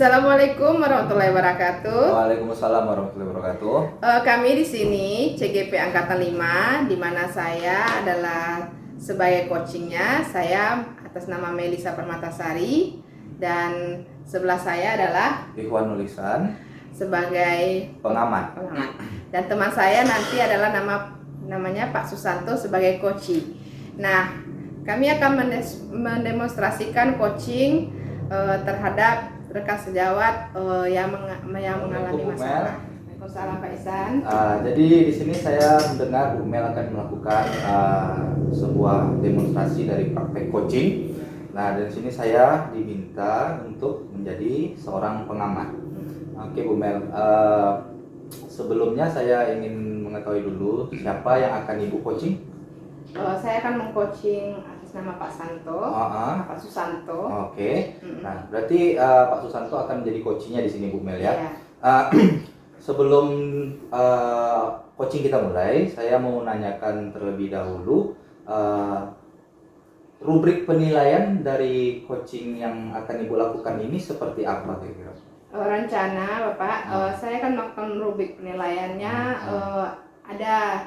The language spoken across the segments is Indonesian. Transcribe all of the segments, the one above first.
Assalamualaikum warahmatullahi wabarakatuh. Waalaikumsalam warahmatullahi wabarakatuh. Kami di sini CGP Angkatan 5, di mana saya adalah sebagai coachingnya. Saya atas nama Melisa Permatasari dan sebelah saya adalah Ikhwan Nulisan sebagai pengamat. Dan teman saya nanti adalah namanya Pak Susanto sebagai coaching. Nah, kami akan mendemonstrasikan coaching terhadap rekan sejawat yang mengalami masalah. Waalaikumsalam Pak Isan. Jadi di sini saya mendengar Bu Mel akan melakukan sebuah demonstrasi dari praktek coaching. Nah, dari sini saya diminta untuk menjadi seorang pengamat. Oke Bu Mel, sebelumnya saya ingin mengetahui dulu siapa yang akan Ibu coaching? Saya akan mengcoaching atas nama Pak Santo, Pak Susanto. Oke. Nah, berarti Pak Susanto akan menjadi coachingnya di sini Bu Mel ya. Iya. Sebelum coaching kita mulai, saya mau menanyakan terlebih dahulu rubrik penilaian dari coaching yang akan Ibu lakukan ini seperti apa kira-kira? Rencana Bapak, saya akan melakukan rubrik penilaiannya. Ada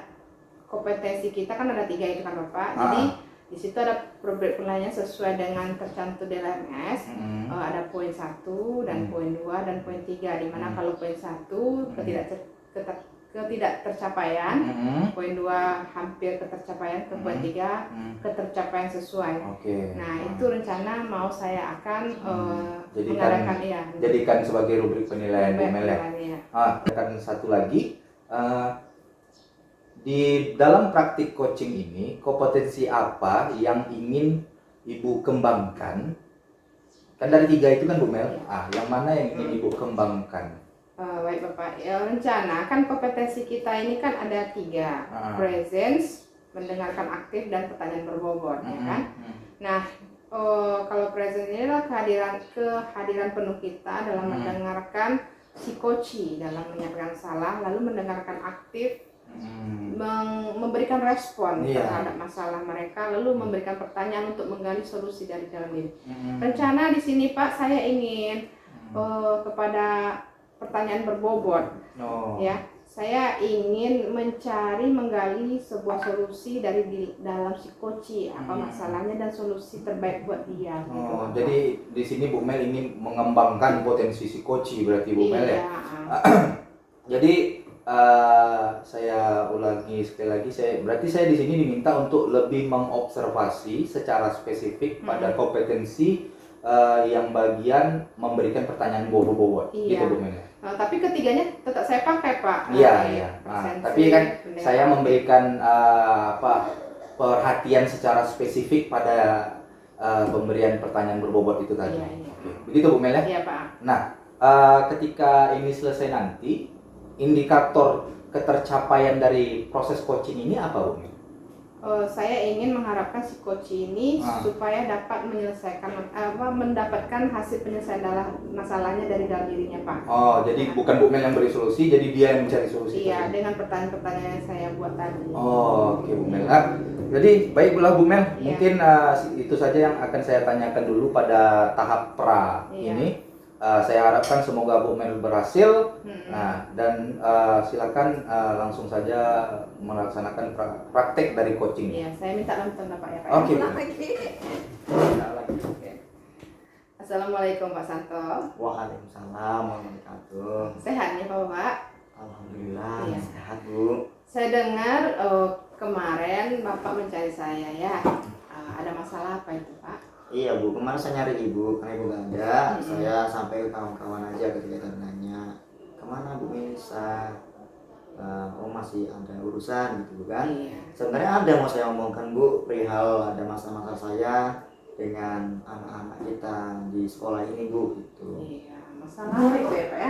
kompetensi kita kan ada 3 itu kan Bapak. Jadi di situ ada rubrik penilaiannya sesuai dengan tercantum di LMS. Ada poin 1 dan poin 2 dan poin 3, di mana kalau poin 1 ketidaktercapaian, poin 2 hampir ketercapaian, ke poin 3 ketercapaian sesuai. Nah, itu rencana mau saya akan mengadakan jadikan sebagai rubrik penilaian Bu Mel ya. Dan satu lagi, di dalam praktik coaching ini, kompetensi apa yang ingin Ibu kembangkan? Kan dari 3 itu kan Bu Mel, yang mana yang ingin Ibu kembangkan? Baik Bapak, rencana kan kompetensi kita ini kan ada 3, presence, mendengarkan aktif, dan pertanyaan berbobot, ya kan? Nah, kalau presence ini adalah kehadiran penuh kita dalam mendengarkan si coach dalam menyampaikan salah, lalu mendengarkan aktif, memberikan respon terhadap masalah mereka, lalu memberikan pertanyaan untuk menggali solusi dari dalam diri. Rencana di sini Pak, saya ingin kepada pertanyaan berbobot, ya. Saya ingin menggali sebuah solusi dari dalam si coach, apa masalahnya dan solusi terbaik buat dia. Jadi di sini Bu Mel ingin mengembangkan potensi si coach berarti Bu Mel ya. Jadi saya ulangi sekali lagi, berarti saya di sini diminta untuk lebih mengobservasi secara spesifik pada kompetensi yang bagian memberikan pertanyaan bobot-bobot, gitu Bu Mel. Tapi ketiganya tetap saya pakai Pak. Iya. Tapi kan saya memberikan perhatian secara spesifik pada pemberian pertanyaan berbobot itu tadi. Begitu Bu Mel ya? Iya Pak. Nah, ketika ini selesai nanti, indikator ketercapaian dari proses coaching ini apa Bu Mel? Saya ingin mengharapkan si coach ini supaya dapat mendapatkan hasil penyelesaian masalahnya dari dalam dirinya Pak. Jadi bukan Bu Mel yang beri solusi, jadi dia yang mencari solusi. Iya, dengan pertanyaan-pertanyaan yang saya buat tadi. Oke Bu Mel. Jadi baiklah Bu Mel, mungkin itu saja yang akan saya tanyakan dulu pada tahap pra ini. Saya harapkan semoga Bu Mel berhasil. Dan silakan langsung saja melaksanakan praktek dari coaching. Iya, saya minta nonton Pak ya Pak. Oke. Assalamualaikum Pak Santo. Waalaikumsalam warahmatullahi wabarakatuh. Sehat nih Pak? Alhamdulillah sehat Bu. Saya dengar kemarin Bapak mencari saya ya. Ada masalah apa itu Pak? Iya Bu, kemarin saya nyari Ibu karena Ibu gak ada. Saya sampai ke kawan-kawan aja ketika nanya kemana Bu Melisa. Masih ada urusan gitu kan. Sebenarnya ada mau saya omongkan Bu, perihal ada masalah-masalah saya dengan anak-anak kita di sekolah ini Bu gitu. Iya, masalah apa itu ya Pak ya?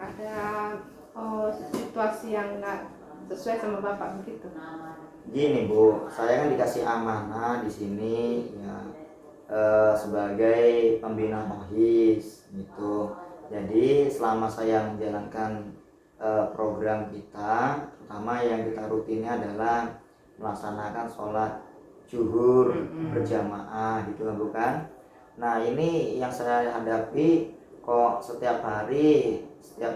Ada situasi yang nggak sesuai sama Bapak begitu. Gini Bu, saya kan dikasih amanah di sini ya, sebagai pembina OHIS gitu. Jadi selama saya menjalankan program kita, terutama yang kita rutinnya adalah melaksanakan sholat zuhur berjamaah gitu kan bukan. Nah ini yang saya hadapi kok setiap hari, setiap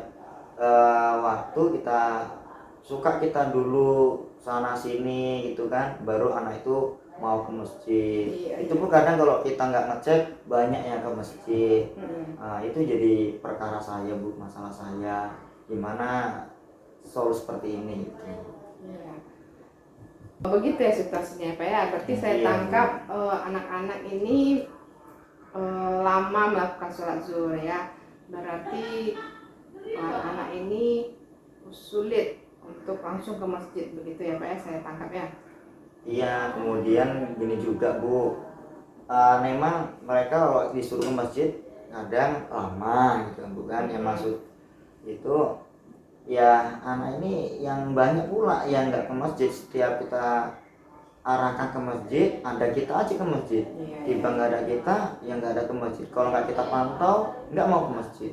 waktu kita dulu sana sini gitu kan, baru anak itu mau ke masjid. Itu pun kadang kalau kita nggak ngecek banyak yang ke masjid. Itu jadi perkara saya Bu, masalah saya gimana solusi seperti ini gitu. Begitu ya situasinya Pak ya. Berarti saya tangkap anak-anak ini lama melakukan sholat zuhur ya. Berarti anak ini sulit untuk langsung ke masjid, begitu ya Pak ya, saya tangkap ya. Iya, kemudian gini juga Bu, memang mereka kalau disuruh ke masjid kadang lama gitu kan, bukan yang maksud itu ya anak ini yang banyak pula yang nggak ke masjid. Setiap kita arahkan ke masjid, ada kita aja ke masjid, tiba nggak ada kita yang nggak ada ke masjid. Kalau nggak kita pantau nggak mau ke masjid,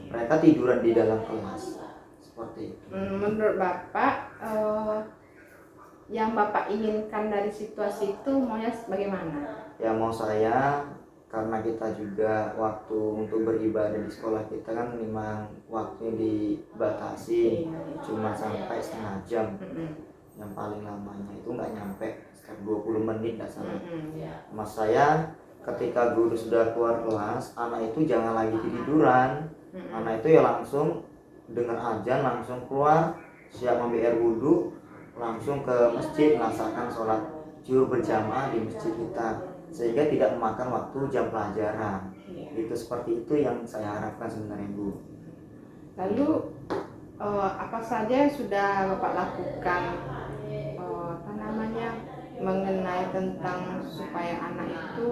mereka tiduran di dalam kelas seperti itu. Menurut Bapak yang Bapak inginkan dari situasi itu maunya bagaimana? Ya mau saya, karena kita juga waktu untuk beribadah di sekolah kita kan memang waktunya dibatasi, cuma sampai setengah jam. Yang paling lamanya itu nggak nyampe sekitar 20 menit nggak salah. Mas saya ketika guru sudah keluar kelas, anak itu jangan lagi tiduran. Anak itu ya langsung dengar azan, langsung keluar, siap ambil air wudhu, langsung ke masjid melaksanakan sholat zuhur berjamaah di masjid kita, sehingga tidak memakan waktu jam pelajaran. Itu seperti itu yang saya harapkan sebenarnya Bu. Lalu apa saja yang sudah Bapak lakukan mengenai tentang supaya anak itu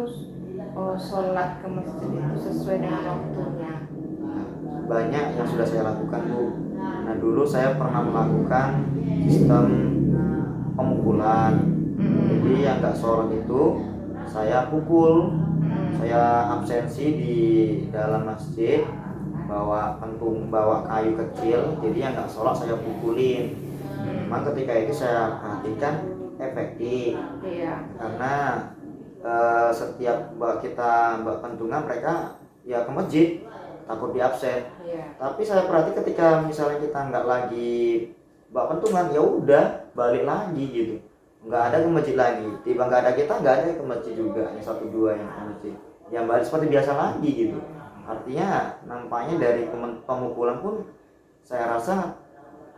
sholat ke masjid itu sesuai dengan waktunya? Banyak yang sudah saya lakukan Bu. Nah dulu saya pernah melakukan sistem pemukulan. Jadi yang nggak sholat itu saya pukul, saya absensi di dalam masjid, bawa kayu kecil. Jadi yang nggak sholat saya pukulin. Memang ketika itu saya perhatikan efektif, karena setiap kita pentungan mereka ya ke masjid, takut di absen. Tapi saya perhati ketika misalnya kita nggak lagi pentungan, ya udah balik lagi gitu, nggak ada ke masjid lagi. Tiba nggak ada kita, nggak ada ke masjid juga, yang 1-2 yang ke masjid, yang balik seperti biasa lagi gitu. Artinya nampaknya dari pemukulan pun saya rasa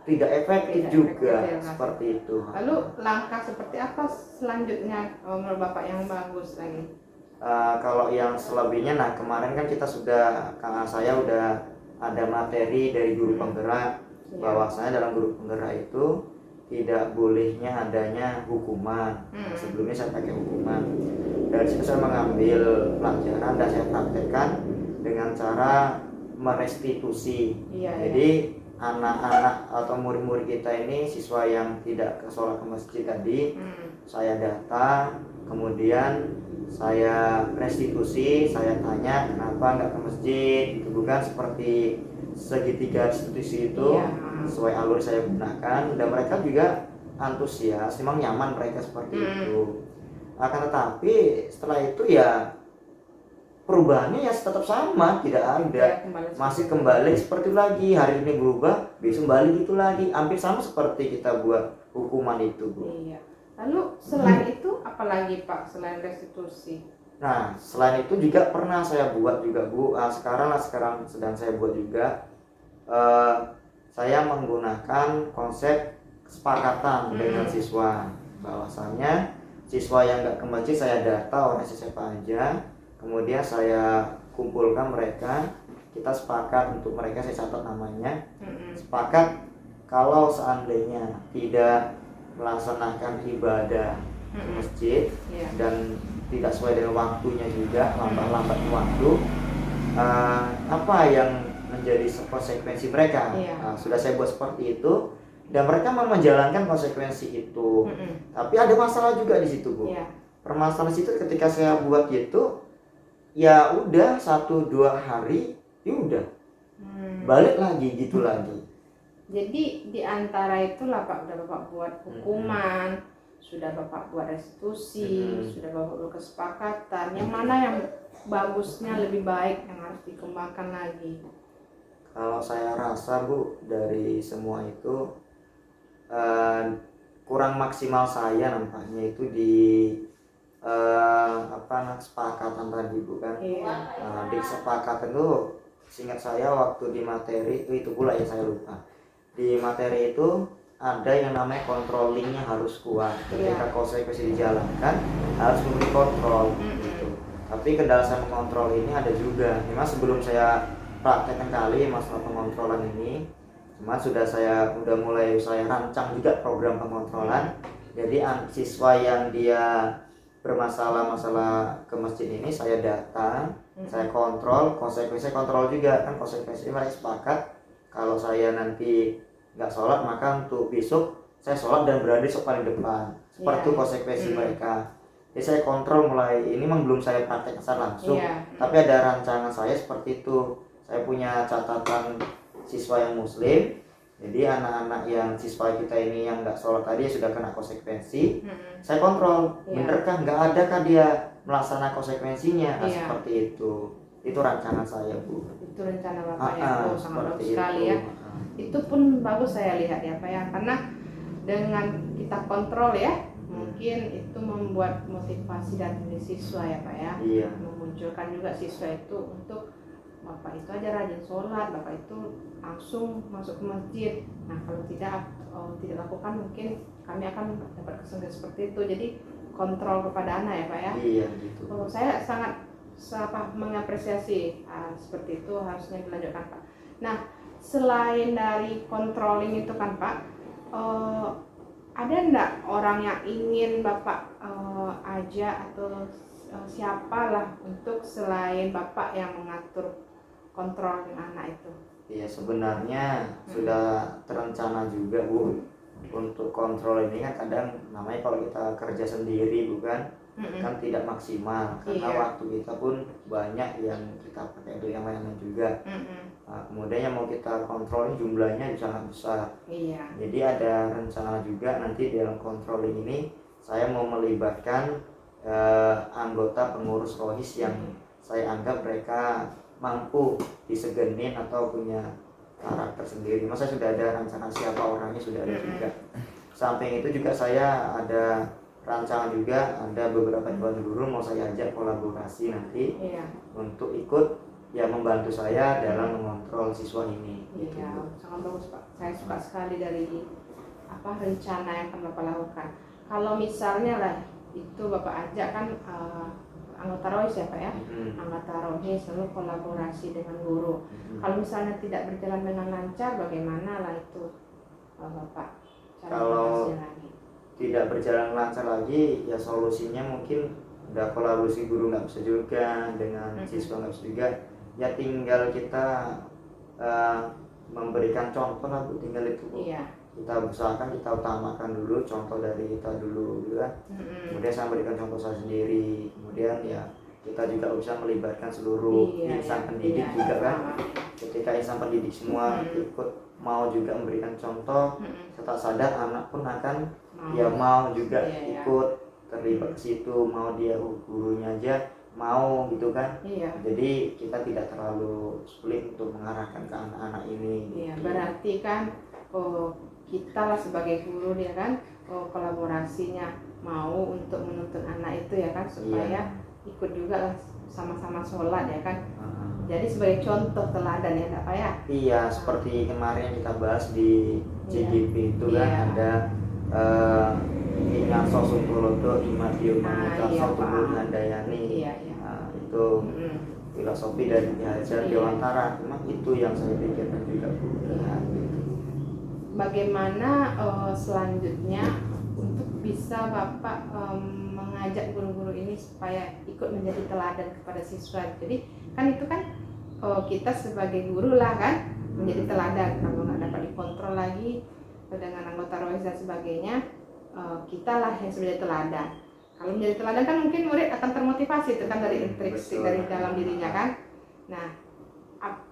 tidak efektif juga seperti itu. Lalu langkah seperti apa selanjutnya menurut Bapak yang bagus lagi? Kalau yang selebihnya, nah kemarin kan saya udah ada materi dari guru penggerak, bahwasanya dalam guru penggerak itu tidak bolehnya adanya hukuman. Sebelumnya saya pakai hukuman. Dari situ saya mengambil pelajaran dan saya praktekkan dengan cara merestitusi. Jadi anak-anak atau murid-murid kita ini, siswa yang tidak sholat ke masjid tadi, saya data, kemudian saya restitusi, saya tanya kenapa nggak ke masjid, itu bukan seperti segitiga restitusi itu sesuai alur saya gunakan, dan mereka juga antusias, memang nyaman mereka seperti itu. Akan tetapi setelah itu ya perubahannya ya tetap sama, tidak ada, masih kembali seperti lagi. Hari ini berubah, besok kembali gitu lagi, hampir sama seperti kita buat hukuman itu Bu. Lalu selain itu apalagi Pak, selain restitusi? Nah selain itu juga pernah saya buat juga Bu. Sekarang sedang saya buat juga. Saya menggunakan konsep kesepakatan dengan siswa, bahwasannya siswa yang nggak ke masjid saya data orang siapa aja, kemudian saya kumpulkan mereka, kita sepakat untuk mereka, saya catat namanya, sepakat kalau seandainya tidak melaksanakan ibadah ke masjid dan tidak sesuai dengan waktunya juga, lambat waktu, apa yang menjadi konsekuensi mereka. Sudah saya buat seperti itu dan mereka mau menjalankan konsekuensi itu. Tapi ada masalah juga di situ Bu. Permasalahan situ ketika saya buat itu, ya udah 1-2 hari, ya udah balik lagi gitu lagi. Jadi di antara itulah Pak, udah Bapak buat hukuman, sudah Bapak buat restitusi, sudah Bapak buat kesepakatan. Yang mana yang bagusnya lebih baik yang harus dikembangkan lagi? Kalau saya rasa Bu, dari semua itu eh, kurang maksimal saya nampaknya itu di kesepakatan tadi Bu kan. Iya. Di kesepakatan tuh seingat saya waktu di materi itu pula ya saya lupa. Di materi itu ada yang namanya controllingnya harus kuat. Ketika konsekuensi dijalankan harus memberi kontrol gitu. Tapi kendala saya mengontrol ini ada juga. Memang sebelum saya praktekkan kali masalah pengontrolan ini, cuma saya mulai saya rancang juga program pengontrolan. Jadi siswa yang dia bermasalah ke masjid ini saya datang, saya kontrol, konsekuensi kontrol juga kan, konsekuensi mereka sepakat kalau saya nanti nggak sholat maka untuk besok saya sholat dan berada di paling depan, seperti itu konsekuensi mereka. Jadi saya kontrol mulai ini, memang belum saya praktekkan secara langsung, tapi ada rancangan saya seperti itu. Saya punya catatan siswa yang muslim, jadi anak-anak yang siswa kita ini yang nggak sholat tadi sudah kena konsekuensi. Saya kontrol, benerkah, nggak adakah dia melaksanakan konsekuensinya, seperti itu. Itu rancangan saya Bu. Itu rencana Bapak ya, sangat bagus sekali ya. Itu pun bagus saya lihat ya Pak ya, karena dengan kita kontrol ya, mungkin itu membuat motivasi dari siswa ya Pak ya. Iya. Memunculkan juga siswa itu untuk Bapak itu aja rajin sholat, Bapak itu langsung masuk ke masjid. Nah kalau tidak lakukan mungkin kami akan dapat kesan seperti itu. Jadi kontrol kepada anak ya Pak ya. Iya gitu. Saya sangat mengapresiasi seperti itu, harusnya dilanjutkan Pak. Nah selain dari controlling itu kan Pak, ada enggak orang yang ingin Bapak ajak atau siapalah untuk selain Bapak yang mengatur kontrolin anak itu? Iya sebenarnya sudah terencana juga Bu. Untuk kontrol ini kan kadang namanya kalau kita kerja sendiri bukan kan tidak maksimal karena waktu kita pun banyak yang kita pakai untuk yang lain juga. Kemudian yang mau kita kontrol jumlahnya sangat besar. Jadi ada rencana juga nanti dalam controlling ini saya mau melibatkan anggota pengurus rohis yang saya anggap mereka mampu disegenin atau punya karakter sendiri. Masa sudah ada rencana siapa orangnya sudah ada juga. Samping itu juga saya ada rancangan juga, ada beberapa dewan guru mau saya ajak kolaborasi nanti untuk ikut ya membantu saya dalam mengontrol siswa ini. Iya, sangat bagus Pak. Saya suka sekali dari rencana yang akan Bapak lakukan. Kalau misalnya lah itu Bapak ajak kan anggota rohis ya Pak ya, anggota rohis lalu kolaborasi dengan guru. Kalau misalnya tidak berjalan dengan lancar, bagaimana lah itu Bapak cara kalau lagi? Tidak berjalan lancar lagi ya solusinya mungkin udah kolaborasi guru nggak bisa juga dengan siswa nggak bisa juga, ya tinggal kita memberikan contoh lah Bu, tinggal itu Bu. Kita usahakan, kita utamakan dulu contoh dari kita dulu gitu kan. Kemudian saya berikan contoh saya sendiri, kemudian ya kita juga bisa melibatkan seluruh insan pendidik juga kan. Ketika insan pendidik semua ikut mau juga memberikan contoh, serta sadar anak pun akan mau juga ikut terlibat ke situ, mau dia gurunya aja mau gitu kan. Jadi kita tidak terlalu sulit untuk mengarahkan ke anak-anak ini gitu. Berarti kan kita lah sebagai guru ya kan, kolaborasinya mau untuk menuntun anak itu ya kan, supaya ikut juga lah sama-sama sholat ya kan. Jadi sebagai contoh teladan ya Pak ya. Iya, seperti kemarin kita bahas di CGP itu kan ada Ingat Sosungkulodo Imadio Manita Sotubur Handayani. Itu filosofi dari Hajar Dewantara. Memang itu yang saya pikirkan juga Bu. Bagaimana selanjutnya untuk bisa Bapak mengajak guru-guru ini supaya ikut menjadi teladan kepada siswa? Jadi kan itu kan kita sebagai guru lah kan menjadi teladan. Kalau nggak dapat dikontrol lagi dengan anggota rohis dan sebagainya, kita lah yang sebagai teladan. Kalau menjadi teladan kan mungkin murid akan termotivasi itu kan dari intrinsik dari dalam dirinya kan. Nah,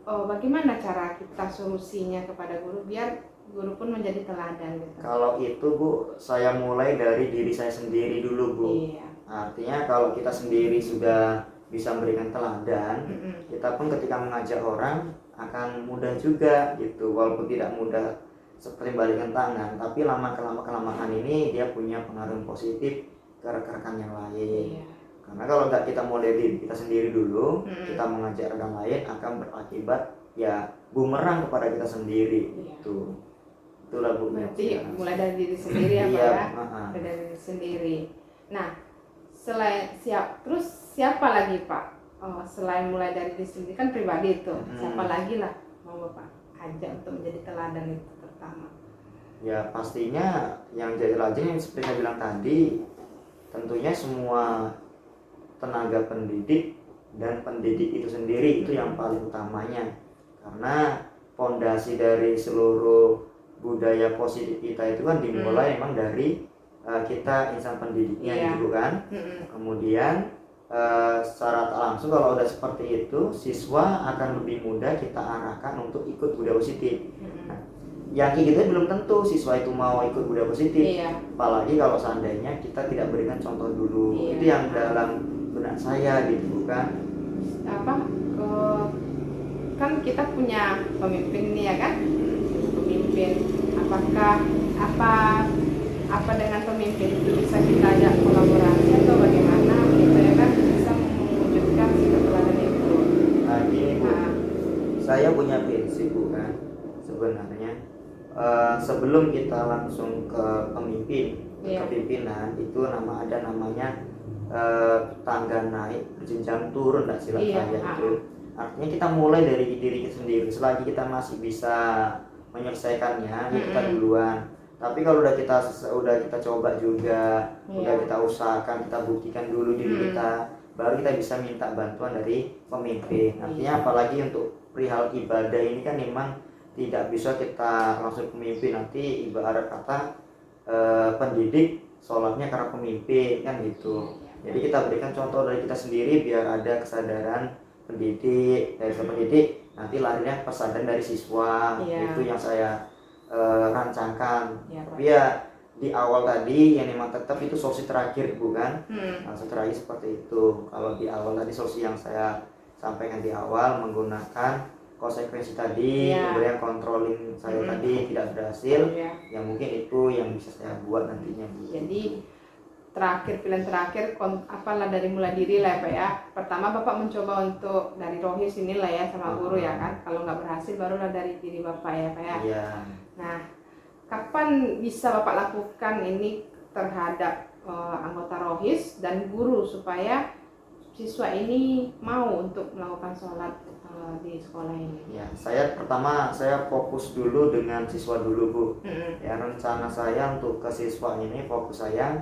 bagaimana cara kita solusinya kepada guru biar guru pun menjadi teladan gitu? Kalau itu Bu, saya mulai dari diri saya sendiri dulu Bu. Artinya kalau kita sendiri sudah bisa memberikan teladan, kita pun ketika mengajak orang akan mudah juga gitu, walaupun tidak mudah seperti balikan tangan, tapi kelamaan ini dia punya pengaruh positif ke rekan-rekan yang lain. Karena kalau nggak kita mulai dari kita sendiri dulu, kita mengajak rekan lain akan berakibat ya bumerang kepada kita sendiri gitu. Itulah Bu. Berarti mulai dari diri sendiri ya Pak ya. Dari diri sendiri. Nah, selain terus siapa lagi Pak? Selain mulai dari diri sendiri kan pribadi itu, siapa lagi lah mau Bapak ajak untuk menjadi teladan itu pertama? Ya pastinya yang jadi teladan yang seperti saya bilang tadi, tentunya semua tenaga pendidik dan pendidik itu sendiri itu yang paling utamanya, karena fondasi dari seluruh budaya positif kita itu kan dimulai memang dari kita insan pendidiknya gitu kan. Kemudian secara tak langsung kalau udah seperti itu, siswa akan lebih mudah kita arahkan untuk ikut budaya positif. Nah, yang kayak gitu belum tentu siswa itu mau ikut budaya positif, apalagi kalau seandainya kita tidak berikan contoh dulu. Itu yang dalam benak saya gitu kan. Kan kita punya pemimpin nih ya kan, pemimpin. Apakah apa dengan pemimpin itu bisa kita ajak kolaborasi atau bagaimana gitu ya kan, bisa mewujudkan sikap teladan itu? Nah gini Bu, saya punya prinsip Bu kan, sebenarnya sebelum kita langsung ke pemimpin, kepimpinan itu ada namanya tangga naik berjenjang turun, tak silap saya itu. Artinya kita mulai dari diri kita sendiri. Selagi kita masih bisa menyelesaikannya, kita duluan. Tapi kalau udah kita coba juga, udah kita usahakan, kita buktikan dulu diri kita, baru kita bisa minta bantuan dari pemimpin. Artinya apalagi untuk perihal ibadah ini kan memang tidak bisa kita langsung pemimpin, nanti ibarat kata pendidik sholatnya karena pemimpin kan gitu. Jadi kita berikan contoh dari kita sendiri biar ada kesadaran pendidik, dari pendidik nanti lahirnya kesadaran dari siswa. Itu yang saya rancangkan. Tapi ya di awal tadi yang memang tetap itu solusi terakhir bukan? Solusi terakhir seperti itu. Kalau di awal tadi solusi yang saya sampaikan di awal menggunakan konsekuensi tadi, kemudian controlling saya tadi tidak berhasil, yang mungkin itu yang bisa saya buat nantinya. Jadi pilihan terakhir apalah dari mulai diri lah Pak ya. Pertama Bapak mencoba untuk dari rohis inilah ya sama guru ya kan. Kalau nggak berhasil barulah dari diri Bapak ya Pak ya. Nah, kapan bisa Bapak lakukan ini terhadap anggota rohis dan guru supaya siswa ini mau untuk melakukan sholat di sekolah ini? Ya, saya fokus dulu dengan siswa dulu Bu. Ya, rencana saya untuk ke siswa ini fokus saya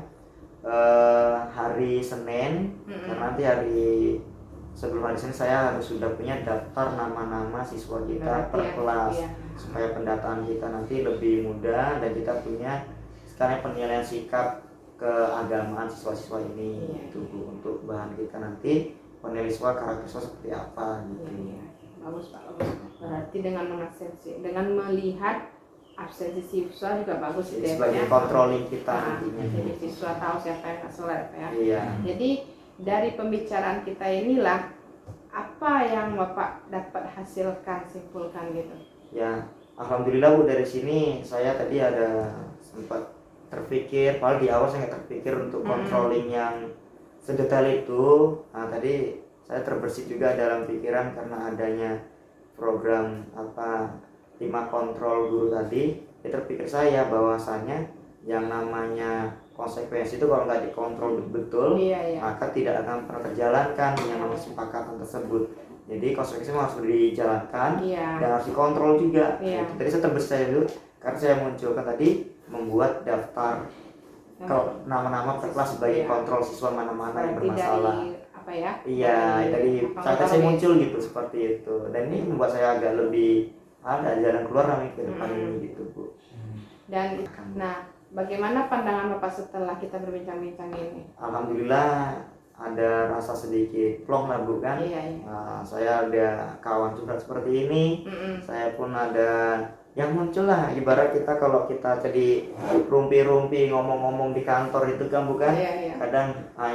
hari Senin, karena nanti sebelum hari Senin saya harus sudah punya daftar nama-nama siswa kita per kelas, supaya pendataan kita nanti lebih mudah dan kita punya sekarang penilaian sikap keagamaan siswa-siswa ini itu Bu, untuk bahan kita nanti penilaian siswa karakter siswa seperti apa gitu. Bagus Pak, bagus. Berarti dengan melihat absensi siswa juga bagus ya. Sebagai controlling kita nantinya. Jadi siswa tahu siapa yang nggak sholat ya. Jadi dari pembicaraan kita inilah apa yang Bapak dapat hasilkan, simpulkan gitu? Ya, alhamdulillah Bu, dari sini saya tadi ada sempat terpikir, padahal di awal saya nggak terpikir untuk controlling yang sedetail itu. Nah tadi saya terbersih juga dalam pikiran karena adanya program 5 kontrol guru tadi. Ya terpikir saya bahwasanya yang namanya konsekuensi itu kalau nggak dikontrol betul, maka tidak akan pernah terjalankan yang namanya kesepakatan tersebut. Jadi konsekuensi harus dijalankan dan harus dikontrol juga. Jadi saya terbersih dulu karena saya munculkan tadi membuat daftar nama-nama per kelas sebagai kontrol siswa mana-mana yang bermasalah. Dari saat saya muncul gitu seperti itu, dan ini membuat saya agak lebih ada jalan keluar nanti ke depan ini gitu Bu. Dan bagaimana pandangan Bapak setelah kita berbincang-bincang ini? Alhamdulillah ada rasa sedikit plong lah Bu kan. Saya ada kawan juga seperti ini. Saya pun ada yang muncul lah, ibarat kita kalau kita jadi rumpi-rumpi ngomong-ngomong di kantor itu kan bukan. Kadang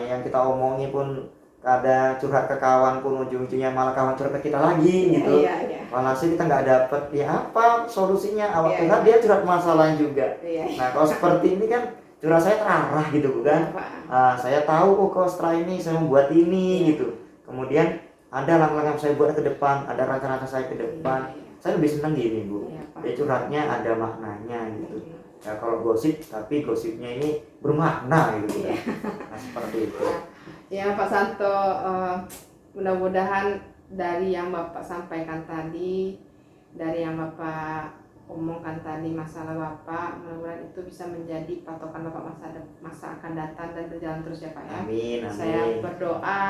yang kita omongi pun ada curhat ke kawan pun ujung-ujungnya malah kawan curhat ke kita lagi gitu. Walhasil kita nggak dapet ya apa solusinya, awak curhat dia curhat masalahnya juga. Nah kalau seperti ini kan curhat saya terarah gitu bukan. Saya tahu kok setelah ini saya membuat ini gitu, kemudian ada langkah-langkah yang saya buat ke depan, ada rencana saya ke depan. Saya lebih senang gini Bu, dia curhatnya ada maknanya gitu. Ya kalau gosip, tapi gosipnya ini bermakna gitu kan. Nah seperti itu. Ya Pak Santo, mudah-mudahan dari yang Bapak sampaikan tadi, dari yang Bapak omongkan tadi masalah Bapak, mudah-mudahan itu bisa menjadi patokan Bapak masa akan datang dan berjalan terus ya Pak ya. Amin, amin. Saya berdoa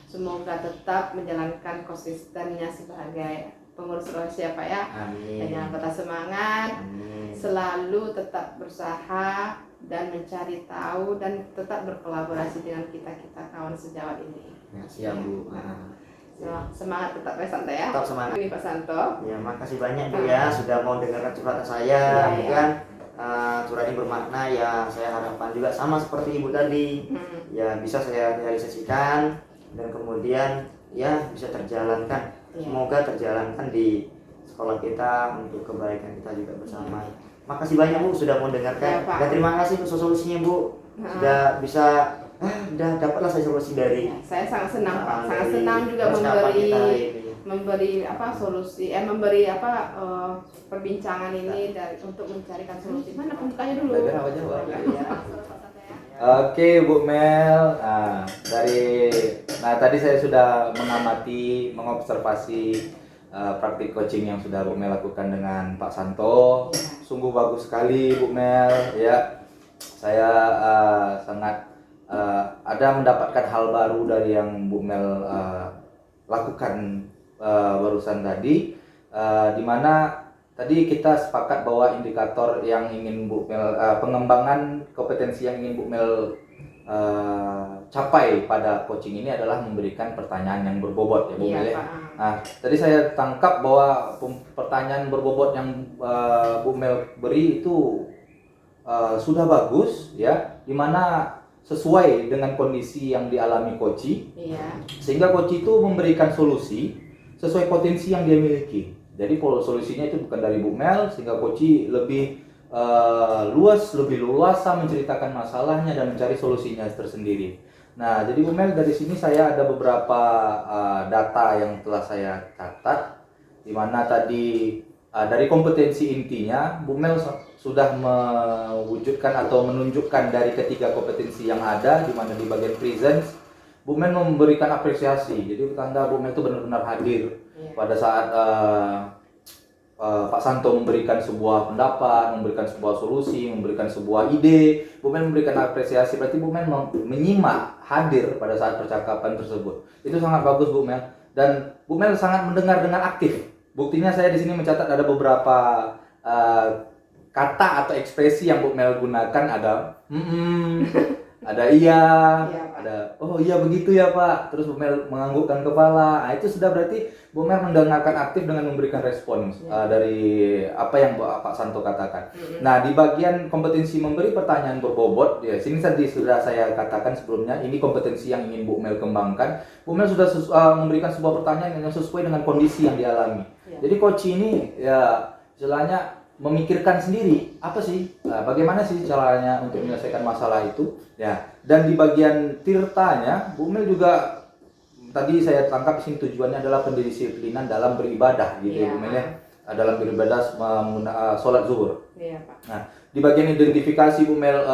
semoga tetap menjalankan konsistennya sebagai pengurus OSI ya Pak ya. Amin. Dan jangan patah semangat. Amin. Selalu tetap berusaha dan mencari tahu dan tetap berkolaborasi dengan kita kawan sejawat ini. Ya, siap Bu. Semangat tetap ya Santo ya. Tetap semangat. Ini Pak Santo. Ya makasih banyak Bu ya sudah mau dengarkan curhatan saya. Bukan curhat yang bermakna ya, saya harapkan juga sama seperti Ibu tadi. Ya bisa saya realisasikan dan kemudian ya bisa terjalankan. Semoga terjalankan di sekolah kita untuk kebaikan kita juga bersama. Makasih banyak Bu sudah mau dengarkan. Dan terima kasih untuk solusinya Bu. Sudah bisa udah dapatlah saya solusi dari. Saya sangat senang Pak. Sangat senang juga memberi solusi memberi perbincangan ini dari untuk mencarikan solusi. Mana pembukanya dulu? Belajar apa Jawa? Oke Bu Mel. Tadi saya sudah mengamati, mengobservasi praktik coaching yang sudah Bu Mel lakukan dengan Pak Santo. Sungguh bagus sekali Bu Mel ya. Saya sangat ada mendapatkan hal baru dari yang Bu Mel lakukan barusan tadi, di mana tadi kita sepakat bahwa indikator yang ingin Bu Mel pengembangan kompetensi yang ingin Bu Mel capai pada coaching ini adalah memberikan pertanyaan yang berbobot ya Bu Mel ya. Nah, tadi saya tangkap bahwa pertanyaan berbobot yang Bu Mel beri itu sudah bagus ya, dimana sesuai dengan kondisi yang dialami coach, sehingga coach itu memberikan solusi sesuai potensi yang dia miliki. Jadi solusinya itu bukan dari Bu Mel, sehingga coach lebih luas, lebih luasa menceritakan masalahnya dan mencari solusinya tersendiri. Nah, jadi Bu Mel, dari sini saya ada beberapa data yang telah saya catat, di mana tadi dari kompetensi intinya Bu Mel sudah mewujudkan atau menunjukkan dari ketiga kompetensi yang ada, di mana di bagian presence Bu Mel memberikan apresiasi. Jadi tanda Bu Mel itu benar-benar hadir pada saat Pak Santo memberikan sebuah pendapat, memberikan sebuah solusi, memberikan sebuah ide. Bu Mel memberikan apresiasi, berarti Bu Mel menyimak, hadir pada saat percakapan tersebut. Itu sangat bagus Bu Mel, dan Bu Mel sangat mendengar dengan aktif. Buktinya saya di sini mencatat ada beberapa kata atau ekspresi yang Bu Mel gunakan, ada ada iya, ada oh iya begitu ya Pak, terus Bu Mel menganggukkan kepala. Nah, itu sudah berarti Bu Mel mendengarkan aktif dengan memberikan respons dari apa yang Pak Santo katakan. Nah, di bagian kompetensi memberi pertanyaan berbobot, ya sini tadi sudah saya katakan sebelumnya, ini kompetensi yang ingin Bu Mel kembangkan. Bu Mel sudah memberikan sebuah pertanyaan yang sesuai dengan kondisi yang dialami. Jadi coach ini ya istilahnya memikirkan sendiri apa sih, bagaimana sih caranya untuk menyelesaikan masalah itu ya. Dan di bagian tirtanya Bu Mel juga tadi saya tangkap sini tujuannya adalah pendisiplinan dalam beribadah gitu ya Bu Mel ya, dalam beribadah sholat zuhur. Nah, di bagian identifikasi Bu Mel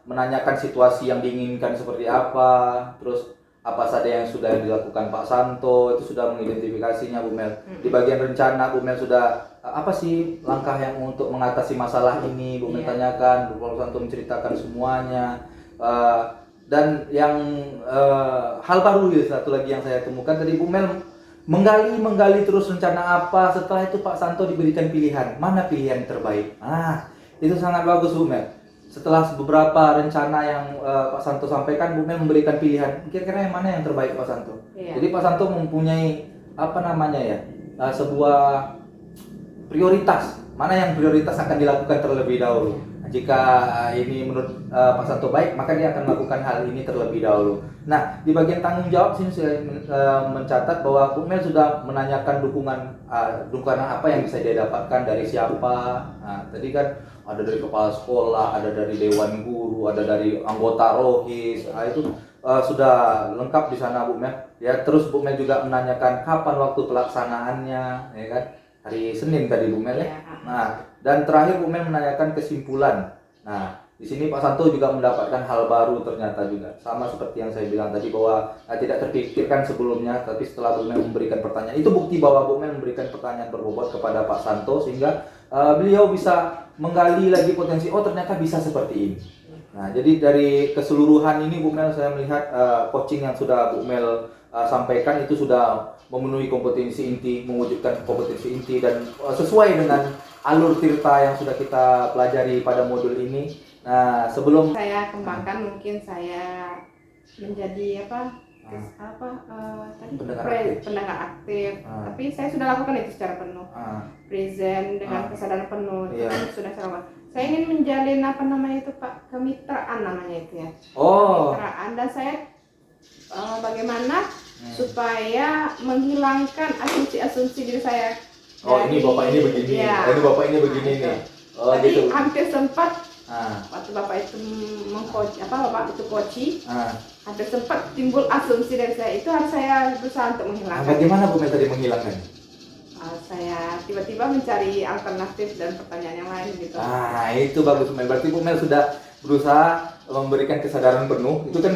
menanyakan situasi yang diinginkan seperti apa, terus apa saja yang sudah dilakukan Pak Santo, itu sudah mengidentifikasinya Bu Mel. Di bagian rencana Bu Mel sudah apa sih langkah yang untuk mengatasi masalah ini, Bu Mel tanyakan, Bu Santo menceritakan semuanya. Dan yang hal baru ya, satu lagi yang saya temukan tadi, Bu Mel menggali terus rencana apa, setelah itu Pak Santo diberikan pilihan, mana pilihan terbaik. Nah, itu sangat bagus Bu Mel. Setelah beberapa rencana yang Pak Santo sampaikan, Bu Mel memberikan pilihan, kira-kira yang mana yang terbaik Pak Santo. Jadi Pak Santo mempunyai sebuah prioritas, mana yang prioritas akan dilakukan terlebih dahulu. Nah, Jika ini menurut Pak Santo baik, maka dia akan melakukan hal ini terlebih dahulu. Nah, di bagian tanggung jawab sini saya mencatat bahwa Bu Mel sudah menanyakan dukungan apa yang bisa dia dapatkan dari siapa. Nah, tadi kan ada dari kepala sekolah, ada dari dewan guru, ada dari anggota rohis. Nah, itu sudah lengkap di sana Bu Mel. Ya, terus Bu Mel juga menanyakan kapan waktu pelaksanaannya, ya kan? Hari Senin tadi Bu Mel ya. Nah, dan terakhir Bu Mel menanyakan kesimpulan. Nah, di sini Pak Santo juga mendapatkan hal baru ternyata juga. Sama seperti yang saya bilang tadi bahwa tidak terpikirkan sebelumnya, tapi setelah Bu Mel memberikan pertanyaan, itu bukti bahwa Bu Mel memberikan pertanyaan berbobot kepada Pak Santo sehingga beliau bisa menggali lagi potensi, oh ternyata bisa seperti ini. Nah, jadi dari keseluruhan ini Bu Mel saya melihat coaching yang sudah Bu Mel sampaikan itu sudah memenuhi kompetensi inti, mewujudkan kompetensi inti dan sesuai dengan alur tirta yang sudah kita pelajari pada modul ini. Nah, sebelum saya kembangkan mungkin saya menjadi pendengar aktif. Tapi saya sudah lakukan itu secara penuh. Present dengan kesadaran penuh. Itu kan sudah saya lakukan. Saya ingin menjalin Pak, kemitraan namanya itu ya. Kemitraan, dan saya bagaimana supaya menghilangkan asumsi-asumsi diri saya. Ini bapak ini begini, ini bapak ini begini nih. Tapi Gitu. hampir sempat waktu bapak itu bapak itu coaching, hampir sempat timbul asumsi dari saya, itu harus saya berusaha untuk menghilangkan. Bagaimana Bu Mel tadi menghilangkan? Saya tiba-tiba mencari alternatif dan pertanyaan yang lain gitu. Itu bagus Bu Mel. Berarti Bu Mel sudah berusaha memberikan kesadaran penuh. Itu kan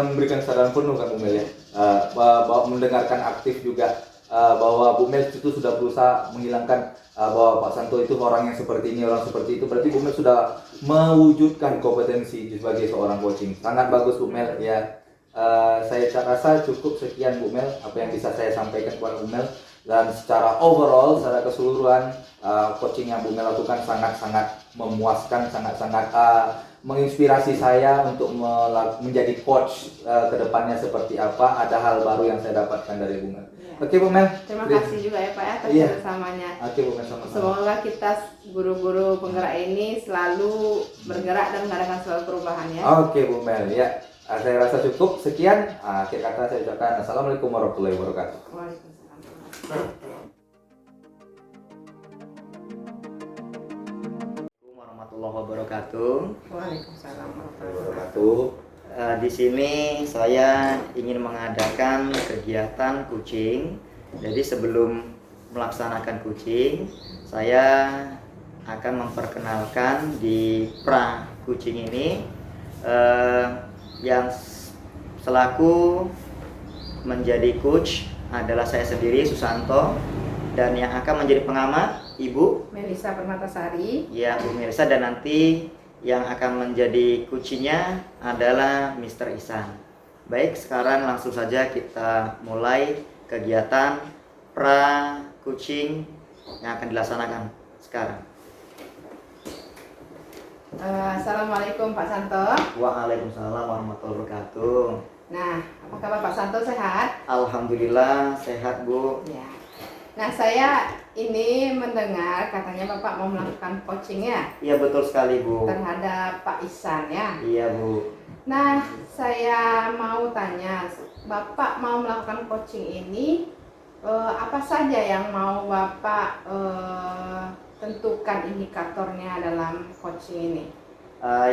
memberikan kesadaran penuh kan Bu Mel ya. Mendengarkan aktif juga. Bahwa Bu Mel itu sudah berusaha menghilangkan bahwa Pak Santo itu orang yang seperti ini, orang seperti itu. Berarti Bu Mel sudah mewujudkan kompetensi sebagai seorang coaching. Sangat bagus Bu Mel ya. Saya rasa cukup sekian Bu Mel apa yang bisa saya sampaikan kepada Bu Mel, dan secara overall, secara keseluruhan coaching yang Bu Mel lakukan sangat-sangat memuaskan, sangat-sangat menginspirasi saya untuk menjadi coach kedepannya seperti apa. Ada hal baru yang saya dapatkan dari Bu Mel. Oke Bu Mel. Terima kasih juga ya Pak ya atas kerjasamanya. Oke Bu Mel, sama-sama. Semoga kita guru-guru penggerak ini selalu bergerak dan mengadakan selalu perubahan ya. Oke Bu Mel ya. Saya rasa cukup sekian. Akhir kata saya ucapkan Assalamualaikum warahmatullahi wabarakatuh. Waalaikumsalam. Warahmatullahi wabarakatuh. Waalaikumsalam warahmatullahi Wabarakatuh. Di sini saya ingin mengadakan kegiatan coaching. Jadi sebelum melaksanakan coaching, saya akan memperkenalkan di pra coaching ini yang selaku menjadi coach adalah saya sendiri Susanto, dan yang akan menjadi pengamat Ibu Melisa Permatasari. Ya, Bu Melisa, dan nanti yang akan menjadi coachingnya adalah Mr. Ihsan. Baik, sekarang langsung saja kita mulai kegiatan pra coaching yang akan dilaksanakan sekarang. Assalamualaikum Pak Santo. Waalaikumsalam warahmatullahi wabarakatuh. Nah, apa kabar Pak Santo, sehat? Alhamdulillah sehat Bu. Ya. Nah, saya ini mendengar katanya Bapak mau melakukan coaching ya? Iya betul sekali Bu. Terhadap Pak Ihsan ya? Iya Bu. Nah, saya mau tanya, Bapak mau melakukan coaching ini, apa saja yang mau Bapak tentukan indikatornya dalam coaching ini?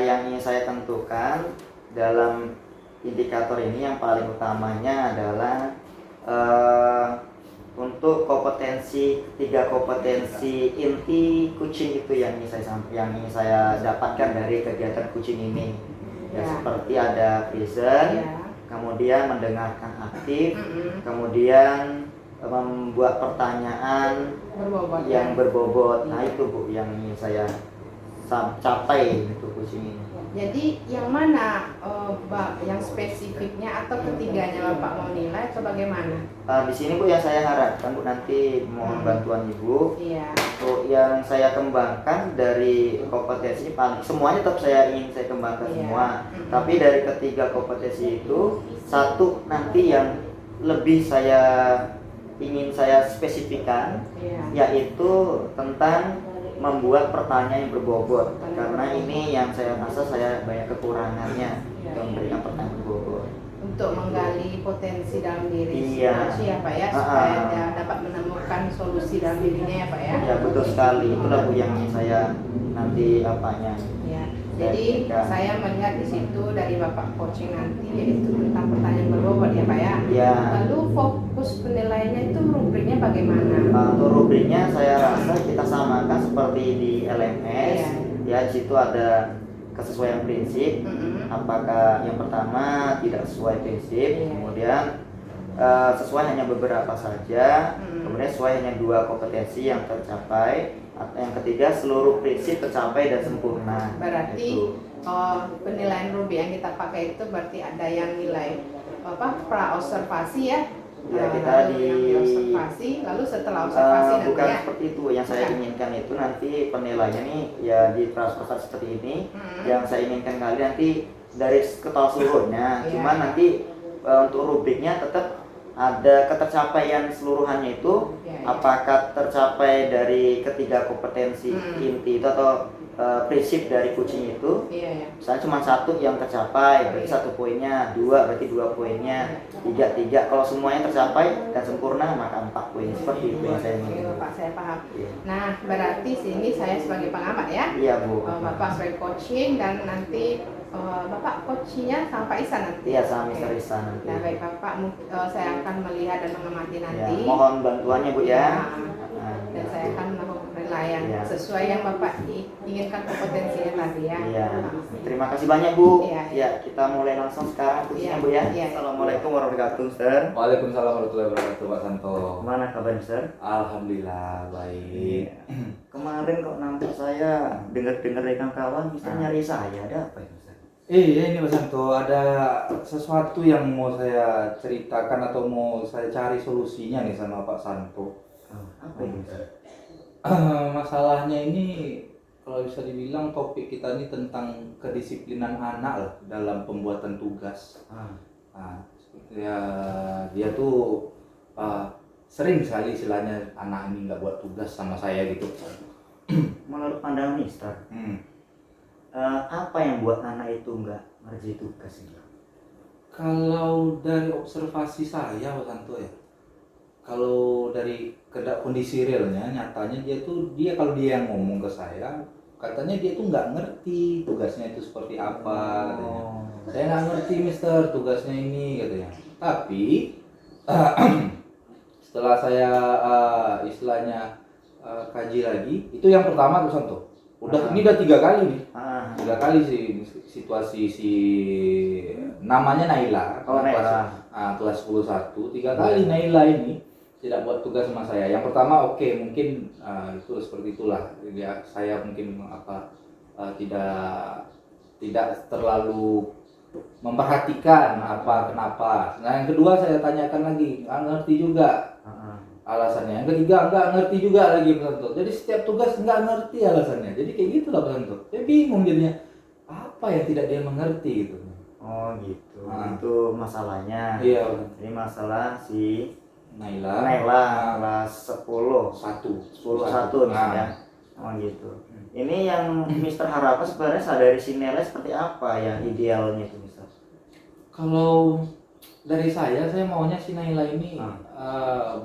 Yang ingin saya tentukan dalam indikator ini yang paling utamanya adalah untuk tiga kompetensi inti coaching itu yang ingin saya dapatkan dari kegiatan coaching ini. Ya, seperti ada present, kemudian mendengarkan aktif, kemudian membuat pertanyaan yang berbobot. Nah itu Bu yang ingin saya capai untuk coaching ini. Jadi yang mana yang spesifiknya atau ketiganya Bapak mau nilai atau bagaimana? Di sini Bu yang saya harapkan Bu, nanti mohon bantuan Ibu. Iya. Yang saya kembangkan dari kompetensi semuanya tetap saya ingin saya kembangkan semua. Tapi dari ketiga kompetensi itu satu nanti yang lebih ingin saya spesifikkan, yaitu tentang membuat pertanyaan yang berbobot, karena ini yang saya rasa saya banyak kekurangannya untuk memberikan pertanyaan berbobot. Untuk menggali potensi dalam diri Iya. si ya Pak ya, supaya dia dapat menemukan solusi dalam dirinya ya Pak ya. Ya betul sekali, itulah Bu yang saya nanti apanya. Ya. Jadi saya melihat di situ dari Bapak coaching nanti yaitu tentang pertanyaan berbobot ya Pak ya. Ya. Lalu fokus penilaiannya itu rubriknya bagaimana? Untuk rubriknya saya rasa kita samakan seperti di LMS. Ya, di situ ada kesesuaian prinsip. Apakah yang pertama tidak sesuai prinsip, kemudian sesuai hanya beberapa saja, kemudian sesuai hanya 2 kompetensi yang tercapai, atau yang ketiga seluruh prinsip tercapai dan sempurna. Berarti penilaian rubrik yang kita pakai itu berarti ada yang nilai pra observasi ya. Ya, kita yang observasi, lalu setelah observasi nanti bukan ya. seperti itu. Yang saya inginkan itu nanti penilaiannya nih ya di transportasi seperti ini. Yang saya inginkan kali nanti dari ketahuan seluruhnya. Cuman nanti untuk rubriknya tetap ada ketercapaian seluruhannya itu, apakah tercapai dari ketiga kompetensi inti itu atau prinsip dari coaching itu. Misalnya cuma 1 yang tercapai, berarti 1 poinnya, 2 berarti 2 poinnya, 3. Kalau semuanya tercapai dan sempurna maka 4 poin. Seperti itu yang saya inginkan. Pak, saya paham. Nah, berarti sini saya sebagai pengamat ya. Iya Bu. Bapak sebagai coaching dan nanti Bapak coachingnya sama Pak Isan nanti. Iya, sama Mr. Isan nanti. Nah, baik Bapak, saya akan melihat dan mengamati nanti. Ya, mohon bantuannya Bu ya. Dan saya akan melakukan penilaian sesuai yang Bapak inginkan kompetensinya tadi ya. Iya. Terima kasih banyak Bu. Iya. Kita mulai langsung sekarang coachingnya Bu ya. Assalamualaikum warahmatullahi wabarakatuh, Mister. Waalaikumsalam warahmatullahi wabarakatuh, Pak Santo. Gimana kabar, Mister? Alhamdulillah baik. Kemarin kok nampak saya dengar-dengar dari kawan Mister nyari saya, ada apa ya, Mister? Iya ini Pak Santo, ada sesuatu yang mau saya ceritakan atau mau saya cari solusinya nih sama Pak Santo. Apa ini, Mister? Masalahnya ini kalau bisa dibilang topik kita ini tentang kedisiplinan anak lah dalam pembuatan tugas. Nah, ya dia tuh sering sekali istilahnya anak ini nggak buat tugas sama saya gitu. Menurut pandangan Mister, apa yang buat anak itu nggak ngerjain tugas ini? Kalau dari observasi saya Pak Santo ya, kalau dari kondisi realnya nyatanya dia kalau dia yang ngomong ke saya katanya dia tuh nggak ngerti tugasnya itu seperti apa katanya. Saya nggak ngerti Mister tugasnya ini katanya. Tapi setelah saya istilahnya kaji lagi, itu yang pertama tuh Santo. Ini udah 3 kali nih. 3 kali sih situasi si namanya Naila. Kelas 11 3 kali Naila ini tidak buat tugas sama saya. Yang pertama mungkin itu seperti itulah. Ya, saya mungkin tidak terlalu memperhatikan kenapa. Nah, yang kedua saya tanyakan lagi, nggak ngerti juga alasannya. Yang ketiga nggak ngerti juga lagi Pak Santo. Jadi setiap tugas nggak ngerti alasannya. Jadi kayak gitulah Pak Santo. Saya bingung jadinya apa yang tidak dia mengerti gitu. Oh gitu. Itu masalahnya. Iya. Ini masalah si Naila kelas 10 1 misalnya. Oh gitu. Ini yang Mister harapkan sebenarnya dari si Naila seperti apa yang idealnya itu Mister? Kalau dari saya maunya si Naila ini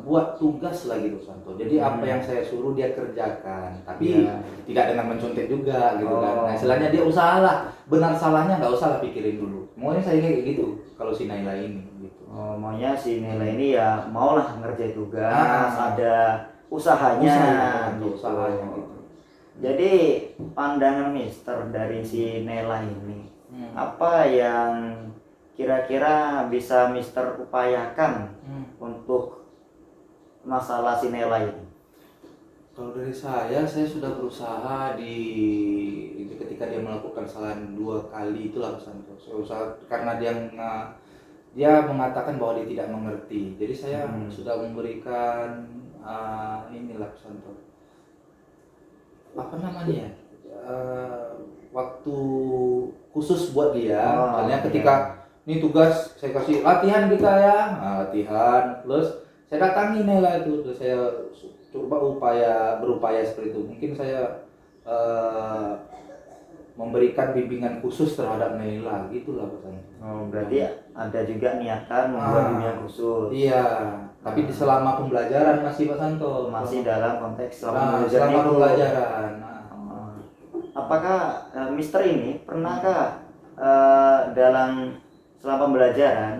buat tugas lah gitu Santo. Jadi apa yang saya suruh dia kerjakan, tapi tidak dengan mencontek juga gitu kan. Nah, istilahnya dia usahalah, benar salahnya nggak usah lah pikirin dulu. Maunya saya kayak gitu kalau si Naila ini gitu. Oh, maunya si Naila ini ya maulah ngerjain tugas, ada usahanya gitu. Jadi pandangan Mister dari si Naila ini apa yang kira-kira bisa Mister upayakan untuk masalah si Naila ini? Kalau dari saya sudah berusaha ketika dia melakukan kesalahan 2 kali itulah Santo. Saya usaha karena dia mengatakan bahwa dia tidak mengerti. Jadi saya sudah memberikan inilah Santo. Apa namanya? Waktu khusus buat dia. Misalnya ketika ini tugas saya kasih latihan kita ya, latihan plus saya datangi Naila itu, terus saya coba berupaya seperti itu. Mungkin saya memberikan bimbingan khusus terhadap Naila gitulah pesannya. Oh, berarti ada juga niatan membuat bimbingan khusus. Iya, tapi di selama pembelajaran masih Pak Santo. Masih dalam konteks selama pembelajaran selama itu. pembelajaran. Apakah Mister ini pernahkah dalam selama pembelajaran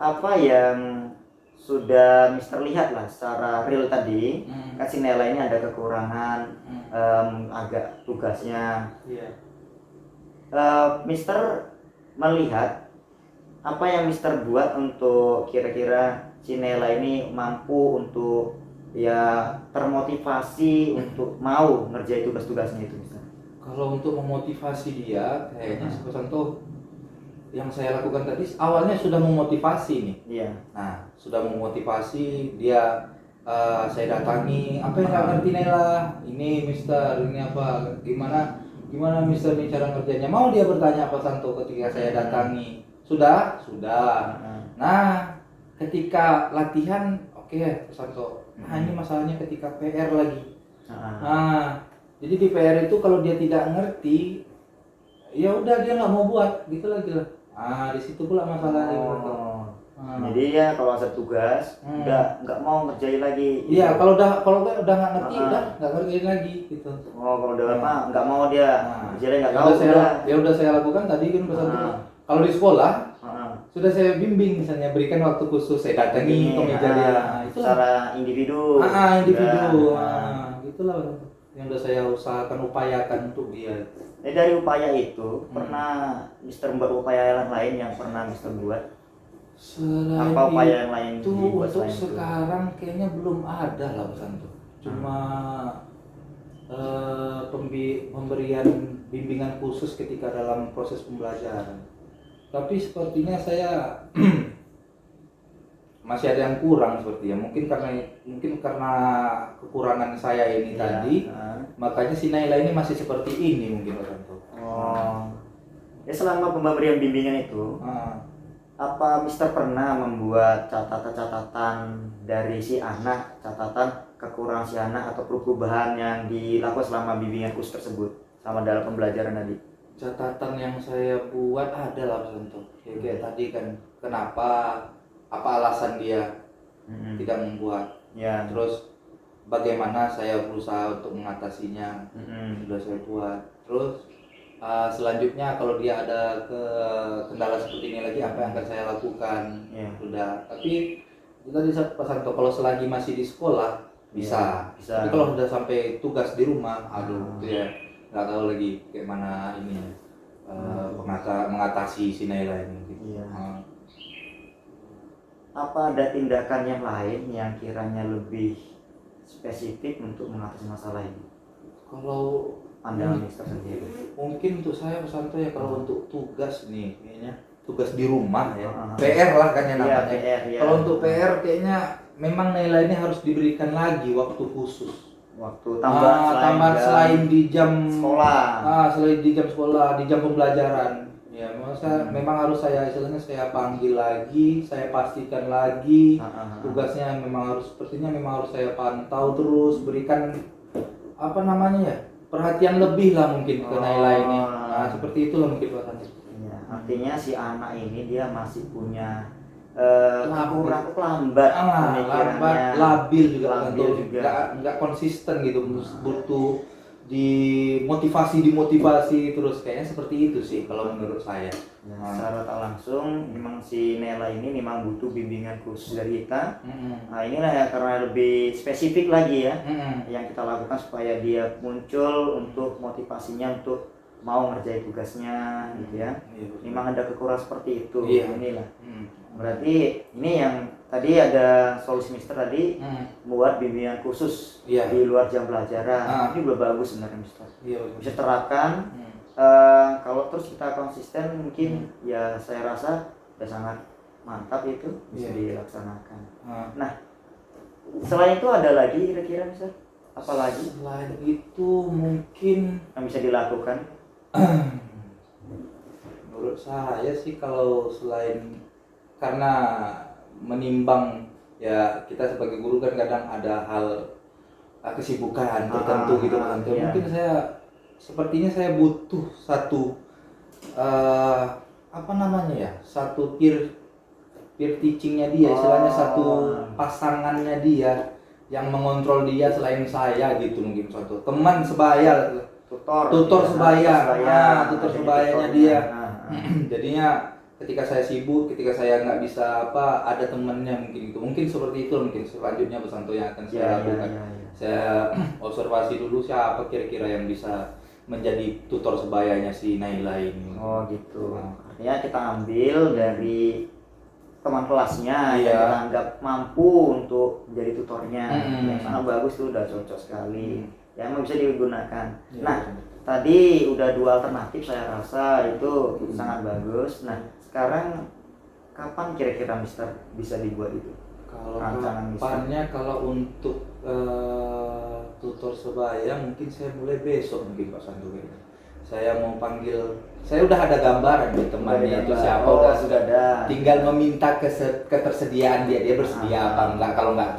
apa yang sudah Mister lihat lah secara real tadi, kan si Naila ini ada kekurangan agak tugasnya. Iya. Mister melihat apa yang Mister buat untuk kira-kira si Naila ini mampu untuk ya termotivasi untuk mau ngerjain tugas-tugasnya itu, Mister. Kalau untuk memotivasi dia, kayaknya Pak Santo yang saya lakukan tadi awalnya sudah memotivasi nih. Iya. Nah, sudah memotivasi dia. Saya datangi, apa yang nggak ngerti Naila? Ini Mister, ini apa? Gimana Mister nih cara ngerjainnya? Mau dia bertanya Pak Santo ketika saya datangi. Sudah. Nah, ketika latihan, oke Pak Santo. Nah, ini masalahnya ketika PR lagi. Nah, jadi di PR itu kalau dia tidak ngerti, ya udah dia nggak mau buat, gitu lagi lah. Di situ pula masalahnya. Jadi ya kalau ada tugas udah nggak mau ngerjain lagi. Iya, kalau udah nggak ngerti udah nggak ngerjain lagi gitu. Oh, kalau udah apa nggak mau dia ngerjain nggak tahu. Udah saya lakukan tadi kan pesan tuh. Kalau di sekolah sudah saya bimbing, misalnya berikan waktu khusus, saya datangi ke meja dia. Itu secara individu. Individu. Itulah yang udah saya upayakan untuk dia. Dari upaya itu pernah Mister membuat upaya lain yang pernah Mister buat? Selain apa upaya yang lain itu dibuat untuk selain sekarang itu? Kayaknya belum ada lah pesan tuh. Cuma pemberian bimbingan khusus ketika dalam proses pembelajaran. Tapi sepertinya saya masih ada yang kurang sepertinya. Mungkin karena kekurangan saya ini tadi, makanya si Naila ini masih seperti ini mungkin pesan tuh. Ya selama pemberian bimbingan itu. Apa Mister pernah membuat catatan dari si anak, catatan kekurangan si anak atau perubahan yang dilakukan selama bimbingan khusus tersebut, sama dalam pembelajaran tadi? Catatan yang saya buat adalah contoh kayak tadi kan, kenapa, apa alasan dia tidak membuat, terus bagaimana saya berusaha untuk mengatasinya, sudah saya buat. Terus selanjutnya kalau dia ada kendala seperti ini lagi, apa yang akan saya lakukan? Sudah. Tapi itu tadi Pak Santo, kalau selagi masih di sekolah bisa. Tapi kalau sudah sampai tugas di rumah, itu ya nggak tahu lagi kayak mana ini mengatasi si Naila ini. Gitu. Apa ada tindakan yang lain yang kiranya lebih spesifik untuk mengatasi masalah ini? Kalau pandangan Mister sendiri. Mungkin untuk saya Pak Santo ya, kalau untuk tugas nih kayaknya tugas di rumah ya. PR lah kan yang namanya. PR, Kalau untuk PR kayaknya memang Naila ini harus diberikan lagi waktu khusus. Waktu tambahan selain di jam sekolah. Selain di jam sekolah, di jam pembelajaran. Ya, memang harus istilahnya saya panggil lagi, saya pastikan lagi tugasnya memang harus saya pantau terus, berikan perhatian lebih lah mungkin ke Naila ini. Seperti itulah mungkin Pak Santo. Artinya si anak ini dia masih punya lambat, labil juga, nggak konsisten gitu, butuh dimotivasi terus, kayaknya seperti itu sih kalau menurut saya. Secara tak langsung memang si Naila ini memang butuh bimbingan khusus dari kita. Nah inilah ya, karena lebih spesifik lagi ya yang kita lakukan supaya dia muncul untuk motivasinya untuk mau ngerjain tugasnya gitu ya. Memang ada kekurangan seperti itu. Inilah berarti ini yang tadi ada solusi Mister tadi buat bimbingan khusus di luar jam pelajaran. Ini udah bagus sebenarnya Mister. Bisa terapkan. Kalau terus kita konsisten mungkin ya saya rasa udah sangat mantap, itu bisa dilaksanakan. Nah selain itu ada lagi kira-kira Mister? Apa lagi? Selain itu mungkin yang bisa dilakukan? Menurut saya sih, kalau selain karena menimbang ya, kita sebagai guru kan kadang ada hal kesibukan tertentu gitu Pak Santo. Iya. Mungkin sepertinya saya butuh satu apa namanya ya, satu peer teachingnya dia, istilahnya satu pasangannya dia yang mengontrol dia selain saya gitu, mungkin suatu teman sebaya, tutor sebaya, tutor sebayanya dia. Jadinya ketika saya sibuk, ketika saya nggak bisa ada temennya mungkin itu, mungkin seperti itu, mungkin selanjutnya Pak Santo yang akan saya lakukan. Saya observasi dulu siapa kira-kira yang bisa menjadi tutor sebayanya si Naila ini. Oh gitu. Artinya kita ambil dari teman kelasnya yang kita anggap mampu untuk menjadi tutornya, yang sangat bagus tuh, udah cocok sekali, yang bisa digunakan. Nah, tadi udah 2 alternatif saya rasa itu sangat bagus. Nah, sekarang kapan kira-kira Mister bisa dibuat itu? Kalau kedepannya, kalau untuk tutor sebaya mungkin saya mulai besok mungkin Pak Santo. Saya mau panggil, saya udah ada gambaran di temannya itu siapa, sudah ada. Tinggal meminta ketersediaan dia bersedia apa enggak. Kalau enggak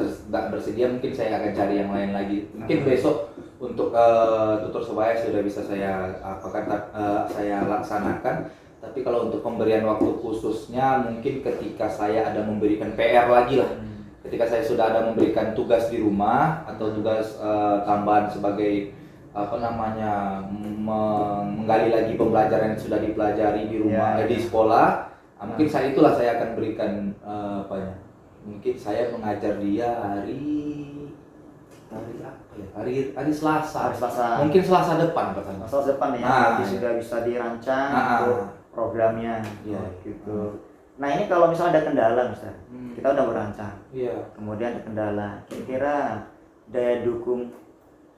bersedia mungkin saya akan cari yang lain lagi. Mungkin besok untuk tutor sebaya sudah bisa saya saya laksanakan. Tapi kalau untuk pemberian waktu khususnya mungkin ketika saya ada memberikan PR lagi lah. Ketika saya sudah ada memberikan tugas di rumah atau tugas tambahan sebagai menggali lagi pembelajaran yang sudah dipelajari di rumah, di sekolah, mungkin saat itulah saya akan berikan mungkin saya mengajar dia hari Selasa. Mungkin Selasa depan Pak Santo. Selasa depan ya, nanti sudah bisa dirancang untuk programnya gitu. Nah, ini kalau misalnya ada kendala Mister, kita udah merancang, kemudian ada kendala, kira-kira daya dukung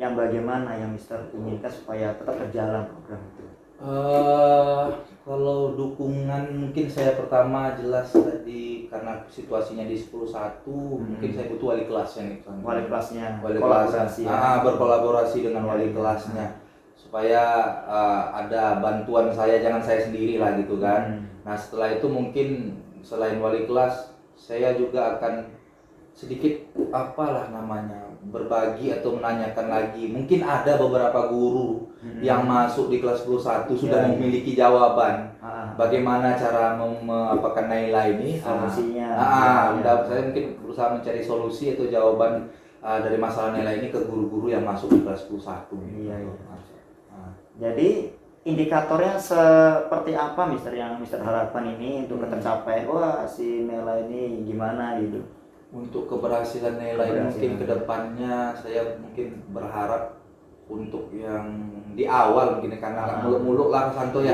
yang bagaimana yang Mister inginkan supaya tetap berjalan program itu? Kalau dukungan mungkin saya pertama jelas tadi karena situasinya di 10-1, mungkin saya butuh wali kelasnya nih. Wali kelasnya, kolaborasi berkolaborasi dengan wali kelasnya supaya ada bantuan saya, jangan saya sendiri lah gitu kan. Nah setelah itu mungkin selain wali kelas saya juga akan sedikit berbagi atau menanyakan lagi. Mungkin ada beberapa guru yang masuk di kelas 21 sudah memiliki jawaban bagaimana cara mengapakan Naila ini solusinya. Saya mungkin berusaha mencari solusi atau jawaban dari masalah Naila ini ke guru-guru yang masuk di kelas 21. Jadi indikatornya seperti apa Mister yang Mister harapkan ini untuk tercapai? Wah, si Naila ini gimana gitu? Untuk keberhasilan Naila ini mungkin kedepannya saya mungkin berharap untuk yang di awal mungkin karena muluk-muluk lah Santo ya.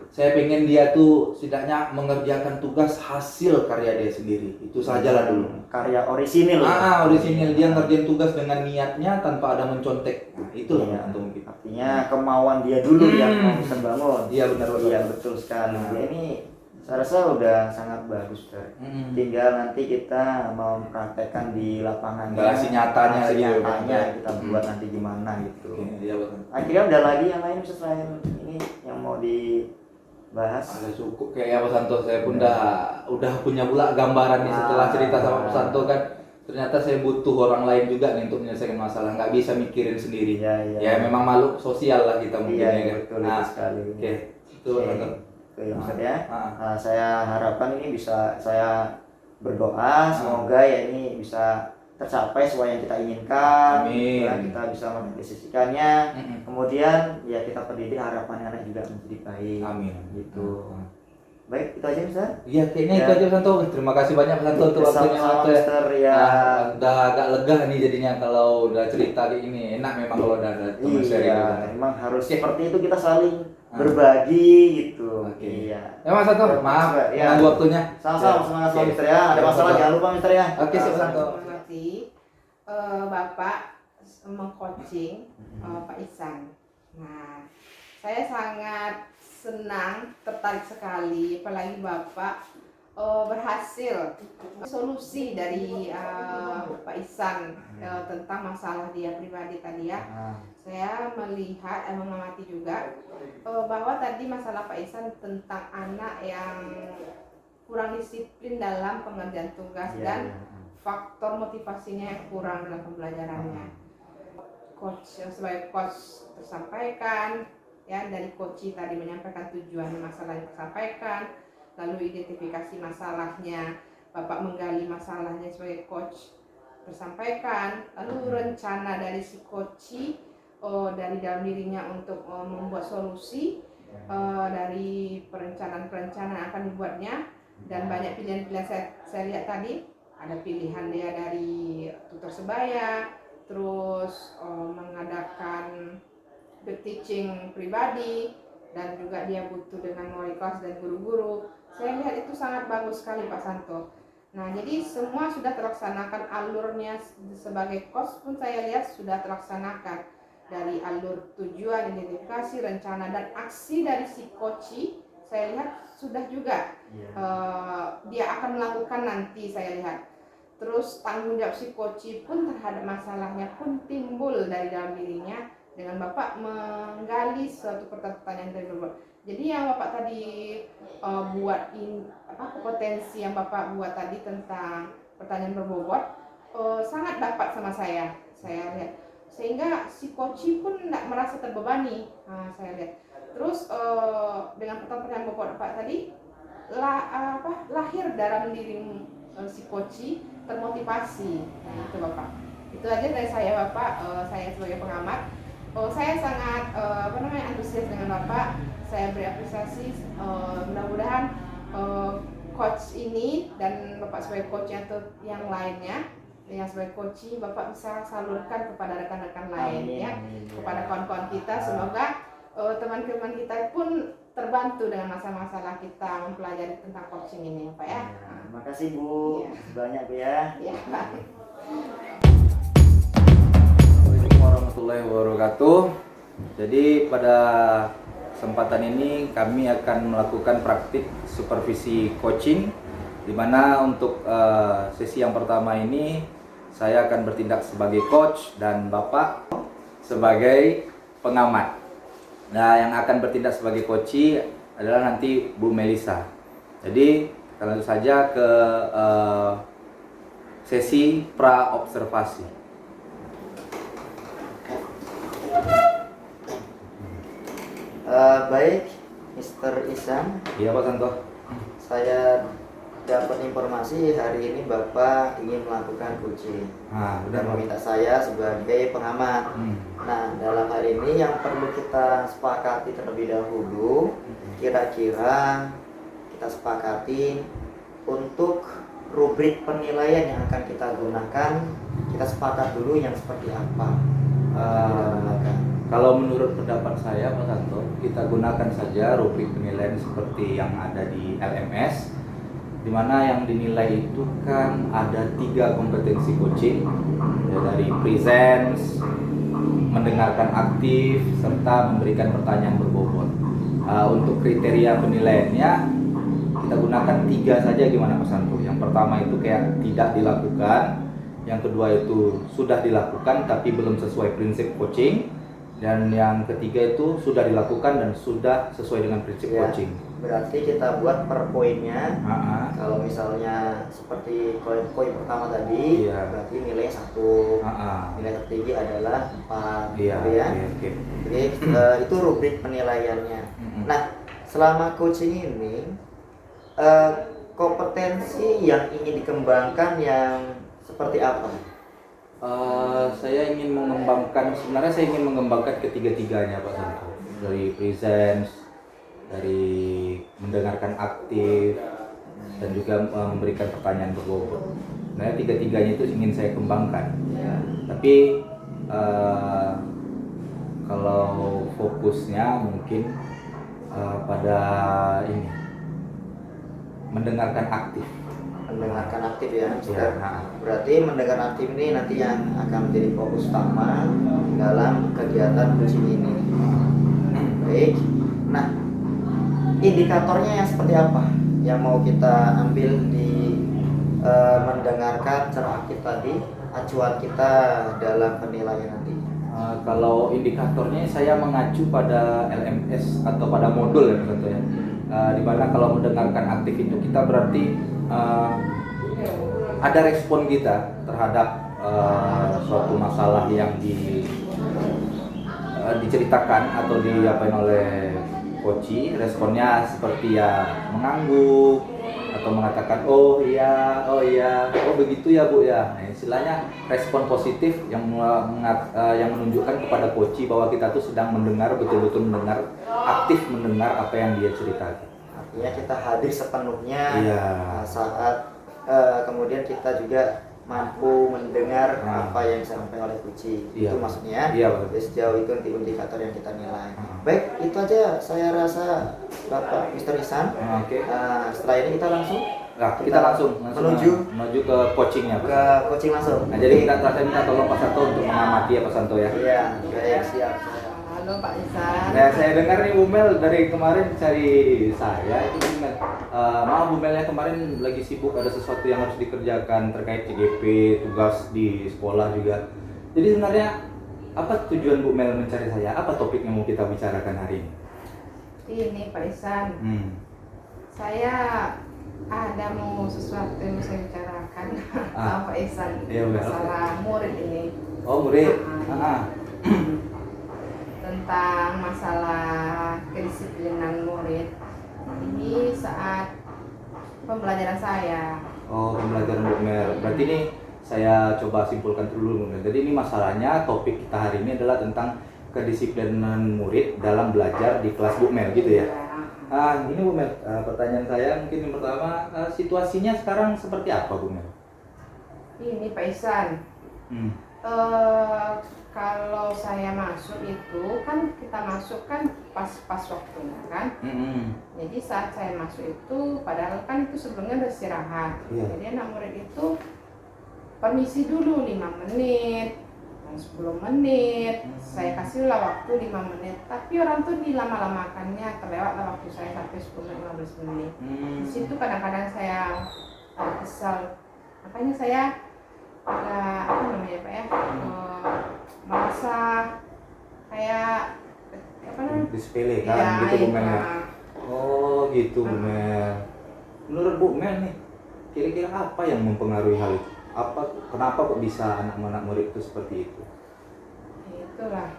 Saya pengen dia tuh setidaknya mengerjakan tugas hasil karya dia sendiri. Itu sajalah dulu. Karya orisinil. Orisinil, dia ngerjain tugas dengan niatnya tanpa ada mencontek. Nah, itu lah Santo mungkin. Artinya kemauan dia dulu yang mau bisa bangun. Iya benar. Iya betul sekali. Dia ini saya rasa udah sangat bagus, tinggal nanti kita mau praktekkan di lapangan. Nyatanya kita buat nanti gimana gitu. Iya betul. Akhirnya udah lagi yang lain selain ini yang mau dibahas? Ada cukup kayak Pak Santo, saya pun udah punya pula gambaran nih setelah cerita sama Pak Santo kan. Ternyata saya butuh orang lain juga nih untuk menyelesaikan masalah, nggak bisa mikirin sendiri. Ya memang makhluk sosial lah kita mungkin ya kan. Betul sekali. Itu Santo. Maksud ya, saya harapkan ini bisa, saya berdoa semoga ya ini bisa tercapai sesuai yang kita inginkan. Ya, kita bisa mendesisikannya. Kemudian ya kita pendidik harapan anak juga menjadi baik. Amin. Gitu. Baik, itu aja Mister. Iya, kayaknya itu aja Santo. Terima kasih banyak Santo untuk waktunya Mister ya. Udah agak lega nih jadinya kalau udah cerita kayak ini. Enak memang kalau udah ada teman sharing. Memang harus seperti itu, kita saling berbagi gitu. Iya. Ya Mas Santo, maaf mengganggu waktunya. Sama-sama, semangat selalu Mister ya. Ada masalah jangan lupa Mister ya. Oke, siap Santo. Terima kasih Bapak mengcoaching Pak Ihsan. Nah, saya sangat senang, tertarik sekali, apalagi Bapak berhasil solusi dari Pak Ihsan tentang masalah dia pribadi tadi ya. Saya melihat mengamati juga bahwa tadi masalah Pak Ihsan tentang anak yang kurang disiplin dalam pengerjaan tugas dan faktor motivasinya yang kurang dalam pembelajarannya. Coach sebagai coach tersampaikan ya, dari coach tadi menyampaikan tujuan masalah yang tersampaikan, lalu identifikasi masalahnya, Bapak menggali masalahnya sebagai coach tersampaikan, lalu rencana dari si coach dari dalam dirinya untuk membuat solusi dari perencanaan-perencanaan yang akan dibuatnya, dan banyak pilihan-pilihan saya lihat tadi, ada pilihan dia dari tutor sebaya, terus mengadakan teaching pribadi, dan juga dia butuh dengan wali kelas dan guru-guru. Saya lihat itu sangat bagus sekali Pak Santo. Nah, jadi semua sudah terlaksanakan, alurnya sebagai coach pun saya lihat sudah terlaksanakan, dari alur tujuan, identifikasi, rencana, dan aksi dari si coach saya lihat sudah juga dia akan melakukan nanti saya lihat. Terus tanggung jawab si coach pun terhadap masalahnya pun timbul dari dalam dirinya dengan Bapak menggali suatu pertanyaan dari Bapak. Jadi yang Bapak tadi potensi yang Bapak buat tadi tentang pertanyaan berbobot sangat dapat sama saya lihat, sehingga si coach pun tidak merasa terbebani. Saya lihat. Terus dengan pertanyaan berbobot Bapak tadi lahir dalam diri si coach termotivasi. Nah, itu Bapak. Itu aja dari saya Bapak. Saya sebagai pengamat, saya sangat antusias dengan Bapak. Saya beri apresiasi. Mudah-mudahan coach ini dan Bapak sebagai coach yang lainnya, yang sebagai coach Bapak bisa salurkan kepada rekan-rekan lain ya, kepada kawan-kawan kita. Semoga teman-teman kita pun terbantu dengan masalah-masalah kita mempelajari tentang coaching ini Pak ya. Terima kasih Bu, banyak Bu ya. Assalamualaikum warahmatullahi wabarakatuh. Jadi pada kesempatan ini kami akan melakukan praktik supervisi coaching, di mana untuk sesi yang pertama ini saya akan bertindak sebagai coach dan Bapak sebagai pengamat. Nah, yang akan bertindak sebagai coach adalah nanti Bu Melisa. Jadi kita langsung saja ke sesi pra observasi. Baik, Mr. Ihsan. Iya Pak Santo. Saya dapat informasi hari ini Bapak ingin melakukan coaching dan meminta saya sebagai pengamat. Nah, dalam hari ini yang perlu kita sepakati terlebih dahulu, kira-kira kita sepakati untuk rubrik penilaian yang akan kita gunakan, kita sepakat dulu yang seperti apa. Kalau menurut pendapat saya Pak Santo, kita gunakan saja rubrik penilaian seperti yang ada di LMS, di mana yang dinilai itu kan ada 3 kompetensi coaching, ya, dari presence, mendengarkan aktif, serta memberikan pertanyaan berbobot. Untuk kriteria penilaiannya kita gunakan 3 saja, gimana Pak Santo? Yang pertama itu kayak tidak dilakukan, yang kedua itu sudah dilakukan tapi belum sesuai prinsip coaching, dan yang ketiga itu sudah dilakukan dan sudah sesuai dengan prinsip coaching. Berarti kita buat per poinnya. Kalau misalnya seperti poin pertama tadi, berarti nilai 1, nilai tertinggi adalah 4, gitu ya. Jadi itu rubrik penilaiannya. Nah, selama coaching ini kompetensi yang ingin dikembangkan yang seperti apa? Saya ingin mengembangkan ketiga-tiganya Pak Santo, dari presence, dari mendengarkan aktif, dan juga memberikan pertanyaan berbobot. Nah, tiga-tiganya itu ingin saya kembangkan. Tapi kalau fokusnya mungkin pada ini, mendengarkan aktif. Mendengarkan aktif ya, berarti mendengarkan aktif ini nanti yang akan menjadi fokus utama dalam kegiatan coaching ini. Baik, nah indikatornya yang seperti apa yang mau kita ambil di mendengarkan secara aktif tadi, acuan kita dalam penilaian nanti? Kalau indikatornya saya mengacu pada LMS atau pada modul ya Pak ya. Di mana kalau mendengarkan aktif itu kita berarti ada respon kita terhadap suatu masalah yang diceritakan atau diapain oleh Koci, responnya seperti ya mengangguk atau mengatakan oh iya, oh begitu ya Bu ya. Nah, istilahnya respon positif yang menunjukkan kepada Koci bahwa kita tuh sedang mendengar, betul-betul mendengar, aktif mendengar apa yang dia ceritakan. Artinya kita hadir sepenuhnya saat kemudian kita juga mampu mendengar apa yang disampaikan oleh Koci. Itu maksudnya. Iya, betul. Sejauh itu indikator yang kita nilai. Baik, itu aja saya rasa Bapak Mr. Ihsan. Setelah ini kita langsung menuju ke coachingnya, ke coaching langsung. Nah, jadi kita minta tolong Pak Santo untuk mengamati ya Pak Santo ya. Iya, siap. Halo Pak Ihsan. Nah, saya dengar nih Bu Mel dari kemarin cari saya itu Bu Mel. Maaf Bu Melnya kemarin lagi sibuk, ada sesuatu yang harus dikerjakan terkait CGP, tugas di sekolah juga. Jadi sebenarnya apa tujuan Bu Mel mencari saya? Apa topik yang mau kita bicarakan hari ini? Ini Pak Ihsan. Saya ada mau sesuatu yang mau saya bicarakan sama Pak Ihsan. Masalah murid ini. Oh, murid. Tentang masalah kedisiplinan murid ini saat pembelajaran saya. Oh, pembelajaran Bu Mel. Berarti ini saya coba simpulkan dulu Bu Mel. Jadi ini masalahnya, topik kita hari ini adalah tentang kedisiplinan murid dalam belajar di kelas Bu Mel gitu ya. Ini Bu Mel, pertanyaan saya mungkin yang pertama, situasinya sekarang seperti apa Bu Mel? Ini Pak Ihsan. Kalau saya masuk itu kan kita masuk kan pas waktunya kan. Jadi saat saya masuk itu padahal kan itu sebelumnya udah istirahat. Jadi anak murid itu permisi dulu 5 menit, 10 menit. Saya kasihlah waktu 5 menit. Tapi orang tuh dilama-lamakannya, terlewatlah waktu saya sampai 10-15 menit. Di situ kadang-kadang saya kesal. Makanya saya merasa kayak disepelekan gitu Bu Mel. Oh gitu Bu Mel. Menurut Bu Mel nih, kira-kira apa yang mempengaruhi hal itu? Kenapa kok bisa anak-anak murid itu seperti itu? Itulah.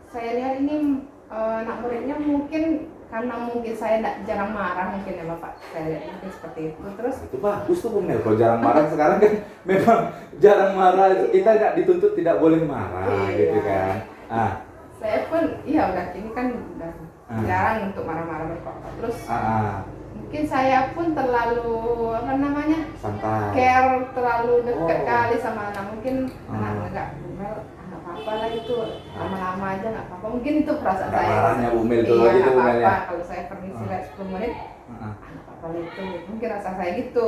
Saya lihat ini anak muridnya mungkin karena mungkin saya jarang marah mungkin ya Bapak, saya lihat mungkin seperti itu. Terus itu bagus tuh Bu Mel, kalau jarang marah. Sekarang kan memang jarang marah, kita nggak dituntut tidak boleh marah gitu kan. Saya pun udah kini kan udah jarang untuk marah-marah Bapak. Terus mungkin saya pun terlalu santai, care, terlalu dekat kali sama anak. Mungkin anak enggak Bu Mel, nggak apa-apa lah itu, lama-lama aja nggak apa-apa. Mungkin itu perasaan saya. Marahnya Bu Mel tuh gitu Bu Mel ya. Kalau saya permisi 10 menit, nggak apa-apa itu. Mungkin rasa saya gitu.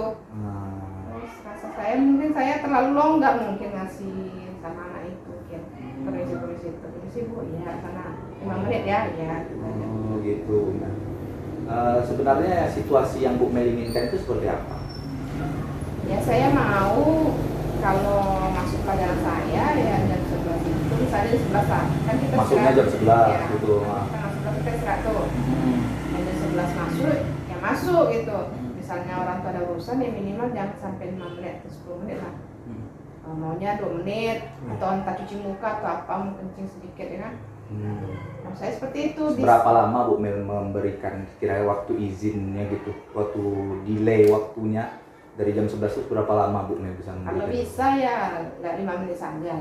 Terus rasa saya mungkin saya terlalu longgar mungkin ngasih sama anak itu mungkin. Permisi Bu, ya sana 5 menit ya. Oh gitu. Sebenarnya situasi yang Bu Mel inginkan itu seperti apa? Ya saya mau kalau masuk pelajaran saya ya jam 11 itu, misalnya jam 11 lah kan kita masuknya jam 11 gitu. Kan masuk kita istirahat tuh. Jam 11 masuk gitu. Misalnya orang tuh ada urusan ya minimal jangan sampai 5 menit atau 10 menit lah. Maunya 2 menit atau entah cuci muka atau apa, mau kencing sedikit ya kan. Nah, saya seperti itu. Berapa lama Bu Mel memberikan kira waktu izinnya gitu, waktu delay waktunya dari jam 11 itu berapa lama Bu Mel bisa memberikan? Kalau bisa ya nggak 5 menit saja.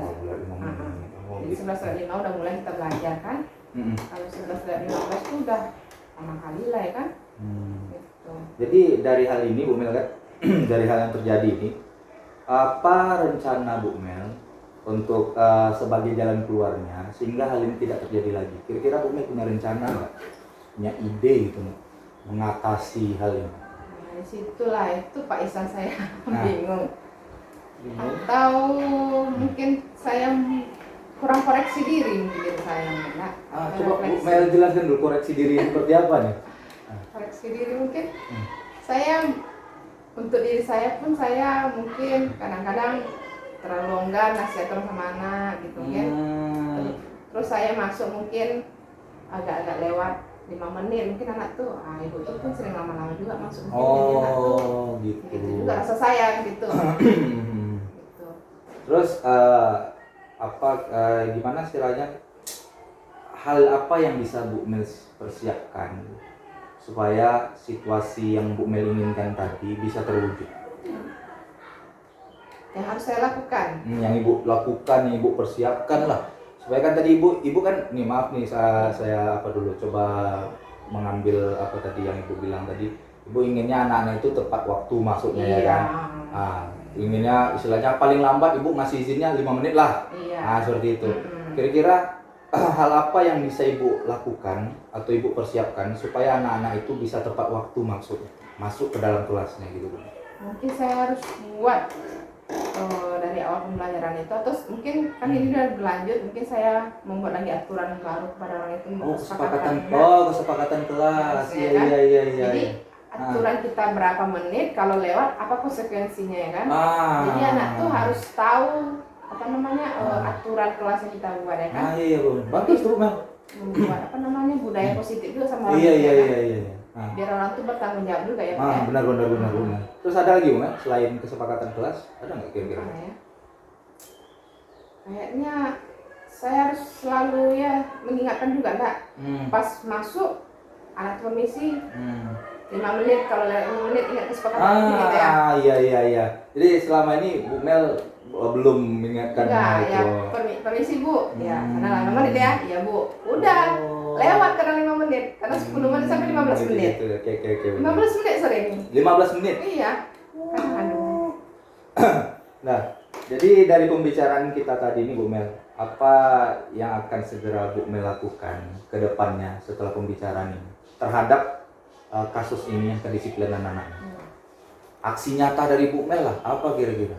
Jadi 11:05 udah mulai kita belajar kan. Kalau 11:15 itu udah lama kali lah ya kan. Gitu. Jadi dari hal ini Bu Mel kan, dari hal yang terjadi ini, apa rencana Bu Mel untuk sebagai jalan keluarnya sehingga hal ini tidak terjadi lagi? Kira-kira Bu Mel punya rencana nggak? Punya ide gitu mengatasi hal ini? Nah, disitulah itu Pak Ihsan saya bingung. Atau mungkin saya kurang koreksi diri mungkin saya enggak. Coba Bu Mel jelaskan dulu koreksi diri seperti apa nih? Koreksi diri mungkin saya untuk diri saya pun saya mungkin kadang-kadang terlalu longgar nasihat terus sama anak gitu kan. Terus saya masuk mungkin agak-agak lewat 5 menit mungkin anak tuh ibu tuh kan sering lama-lama juga masuk mungkin anak tuh gitu. Gitu juga rasa sayang gitu. Gitu. Terus gimana istilahnya, hal apa yang bisa Bu Mel persiapkan supaya situasi yang Bu Mel inginkan tadi bisa terwujud? Yang harus saya lakukan. Yang Ibu lakukan, yang Ibu persiapkan lah. Supaya kan tadi ibu kan nih, maaf nih, saya coba mengambil apa tadi yang Ibu bilang tadi. Ibu inginnya anak-anak itu tepat waktu masuknya, ya kan. Inginnya istilahnya paling lambat Ibu ngasih izinnya 5 menit lah. Seperti itu. Kira-kira hal apa yang bisa Ibu lakukan atau Ibu persiapkan supaya anak-anak itu bisa tepat waktu masuk ke dalam kelasnya gitu, Bu? Mungkin saya harus buat dari awal pembelajaran itu, atau mungkin kan ini udah berlanjut, mungkin saya membuat lagi aturan baru kepada orang itu. Kesepakatan kelas. Iya. Jadi aturan kita berapa menit, kalau lewat apa konsekuensinya, ya kan. Jadi anak tuh harus tahu apa namanya aturan kelas yang kita buat, ya kan. Iya, Bu. Bagus tuh, Mel. Membuat apa namanya budaya positif juga sama orang. Iya. Biar orang tuh bertanggung jawab juga, ya Pak. Benar. Terus ada lagi, Bu, selain kesepakatan kelas, ada nggak kira-kira? Kayaknya saya harus selalu ya mengingatkan juga, enggak. Pas masuk anak permisi 5 menit, kalau 5 menit ingat kesepakatan gitu ya. Iya. Jadi selama ini Bu Mel belum mengingatkan itu. Permisi Bu. Ya, karena 5 menit ya. Iya Bu. Udah. Lewat karena 5 menit. Karena 10 menit sampai 15 menit. Oke. 15 menit sering. 15 menit? Iya. Nah, jadi dari pembicaraan kita tadi ini, Bu Mel, apa yang akan segera Bu Mel lakukan ke depannya setelah pembicaraan ini terhadap kasus ini yang kedisiplinan anak? Aksi nyata dari Bu Mel lah, apa kira-kira?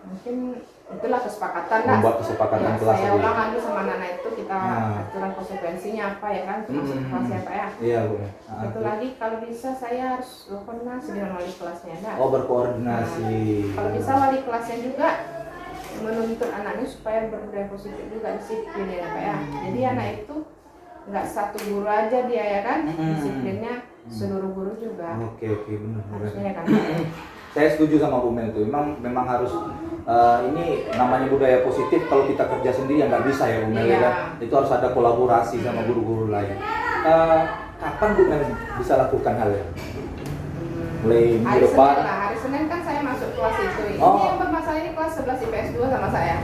Mungkin itulah kesepakatan lah. Membuat kesepakatan kelas. Saya ulang lagi sama anak itu, kita aturan konsekuensinya apa, ya kan, termasuk kelas apa ya. Iya, Bu. Itu lagi kalau bisa saya harus berkoordinasi dengan wali kelasnya, enggak. Berkoordinasi. Kalau bisa wali kelasnya juga menuntut anaknya supaya berbudaya positif juga, disiplin, ya Pak ya. Jadi anak itu nggak satu guru aja dia, ya kan, disiplinnya seluruh guru juga. Oke, benar. Harusnya, ya kan. Saya setuju sama Bu Mel itu. Memang harus ini namanya budaya positif. Kalau kita kerja sendiri ya nggak bisa, ya Bu Mel, kan? Itu harus ada kolaborasi sama guru-guru lain. Kapan Bu Mel bisa lakukan hal ini? Mulai minggu depan? Hari Senin kan saya masuk kelas itu. Ini yang bermasalah ini kelas 11 IPS 2 sama saya.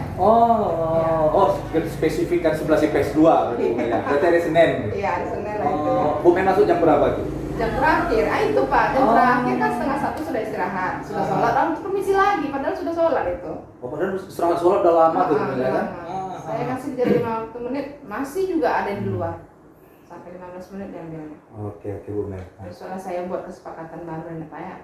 Spesifikan 11 IPS 2 berarti Bu Mel ya. Berarti hari Senin. Iya, hari Senin lah itu. Bu Mel masuk jam berapa tuh? Jam terakhir, itu Pak, jam terakhir kan 12:30 sudah istirahat, sudah sholat, lalu permisi lagi, padahal sudah sholat itu. Padahal sholat udah lama tuh, kan? Saya kasih jadi 50 menit, masih juga ada di luar, sampai 15 menit diambilnya. Oke, Bu Mel. Terus soalnya saya buat kesepakatan baru dengan Pak ya.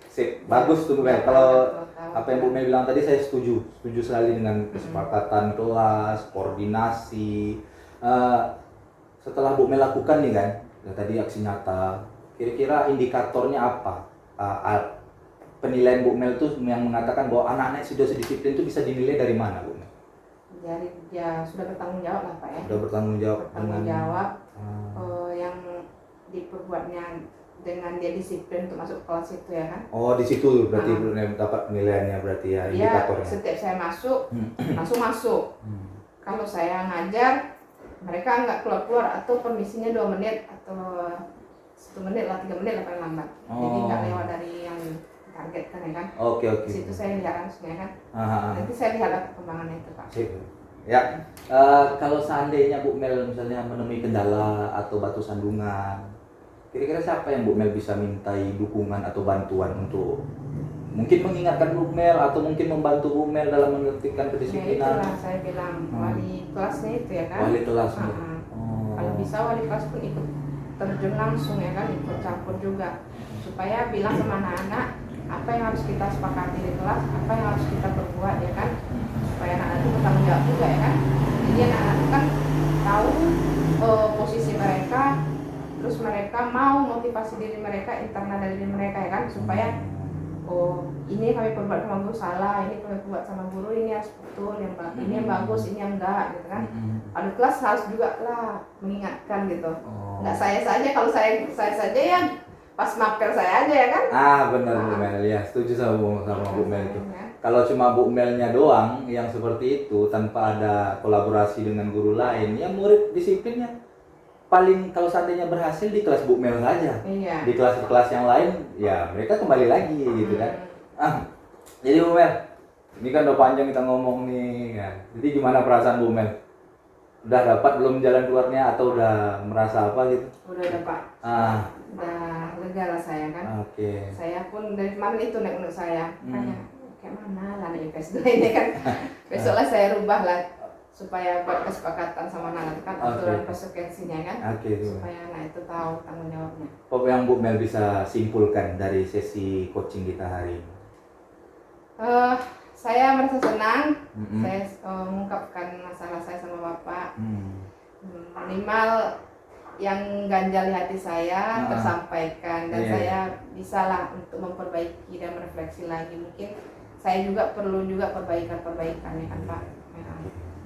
Sip, bagus tuh Bu Mel. Kalau apa yang Bu Mel bilang tadi saya setuju sekali dengan kesepakatan kelas, koordinasi. Setelah Bu Mel lakukan nih kan, tadi aksi nyata. Kira-kira indikatornya apa? Penilaian Bu Mel itu yang mengatakan bahwa anak-anak sudah disiplin itu bisa dinilai dari mana, Bu Mel? Jadi ya sudah bertanggung jawab lah Pak ya. Sudah bertanggung jawab. Yang diperbuatnya dengan dia disiplin untuk masuk kelas itu, ya kan? Di situ berarti dapat penilaiannya berarti ya, indikatornya. Setiap saya masuk langsung masuk. Kalau saya ngajar mereka nggak keluar atau permisinya 2 menit atau 1 menit lah, 3 menit lah paling lambat. Jadi nggak lewat dari yang targetkan, ya kan. Oke. Di situ saya lihat langsung, ya kan. Nanti saya lihat perkembangannya itu Pak. Ya, kalau seandainya Bu Mel misalnya menemui kendala atau batu sandungan, kira-kira siapa yang Bu Mel bisa mintai dukungan atau bantuan untuk mungkin mengingatkan Bu Mel atau mungkin membantu Bu Mel dalam menertibkan kedisiplinan? Itulah saya bilang wali kelasnya itu, ya kan. Wali kelasnya. Kalau bisa wali kelas pun ikut terjun langsung, ya kan, ikut campur juga, supaya bilang sama anak-anak apa yang harus kita sepakati di kelas, apa yang harus kita perbuat, ya kan, supaya anak-anak itu bertanggung jawab juga, ya kan. Jadi anak-anak itu kan tahu posisi mereka, terus mereka mau motivasi diri mereka, internal dari diri mereka, ya kan, supaya oh ini kami perbuat sama guru salah, ini kami perbuat sama guru ini harus betul, ini yang bagus, ini yang enggak gitu kan. Adik kelas harus juga lah mengingatkan gitu. Enggak saya saja, kalau saya saja ya pas mapel saya aja ya kan. Benar Bu Mel, ya setuju sama Bu Mel itu. Kalau cuma Bu Melnya doang yang seperti itu tanpa ada kolaborasi dengan guru lain, ya murid disiplinnya paling kalau seandainya berhasil di kelas Bu Mel saja. Iya. Di kelas-kelas yang lain ya mereka kembali lagi gitu kan. Jadi Bu Mel, ini kan udah panjang kita ngomong nih kan. Jadi gimana perasaan Bu Mel? Udah dapat belum jalan keluarnya atau udah merasa apa gitu? Udah dapat. Udah lega lah saya kan. Oke. Saya pun dari kemarin itu naik menurut saya. Kayak mana lah naik IPS 2 ini kan. Besok lah saya rubah lah supaya buat kesepakatan sama anak kan aturan konsekuensinya kan. Supaya anak itu tahu tanggung jawabnya. Apa yang Bu Mel bisa simpulkan dari sesi coaching kita hari ini? Saya merasa senang, saya mengungkapkan masalah saya sama Bapak. Minimal yang ganjal di hati saya tersampaikan dan saya bisalah untuk memperbaiki dan merefleksi lagi. Mungkin saya juga perlu juga perbaikan ya kan Pak.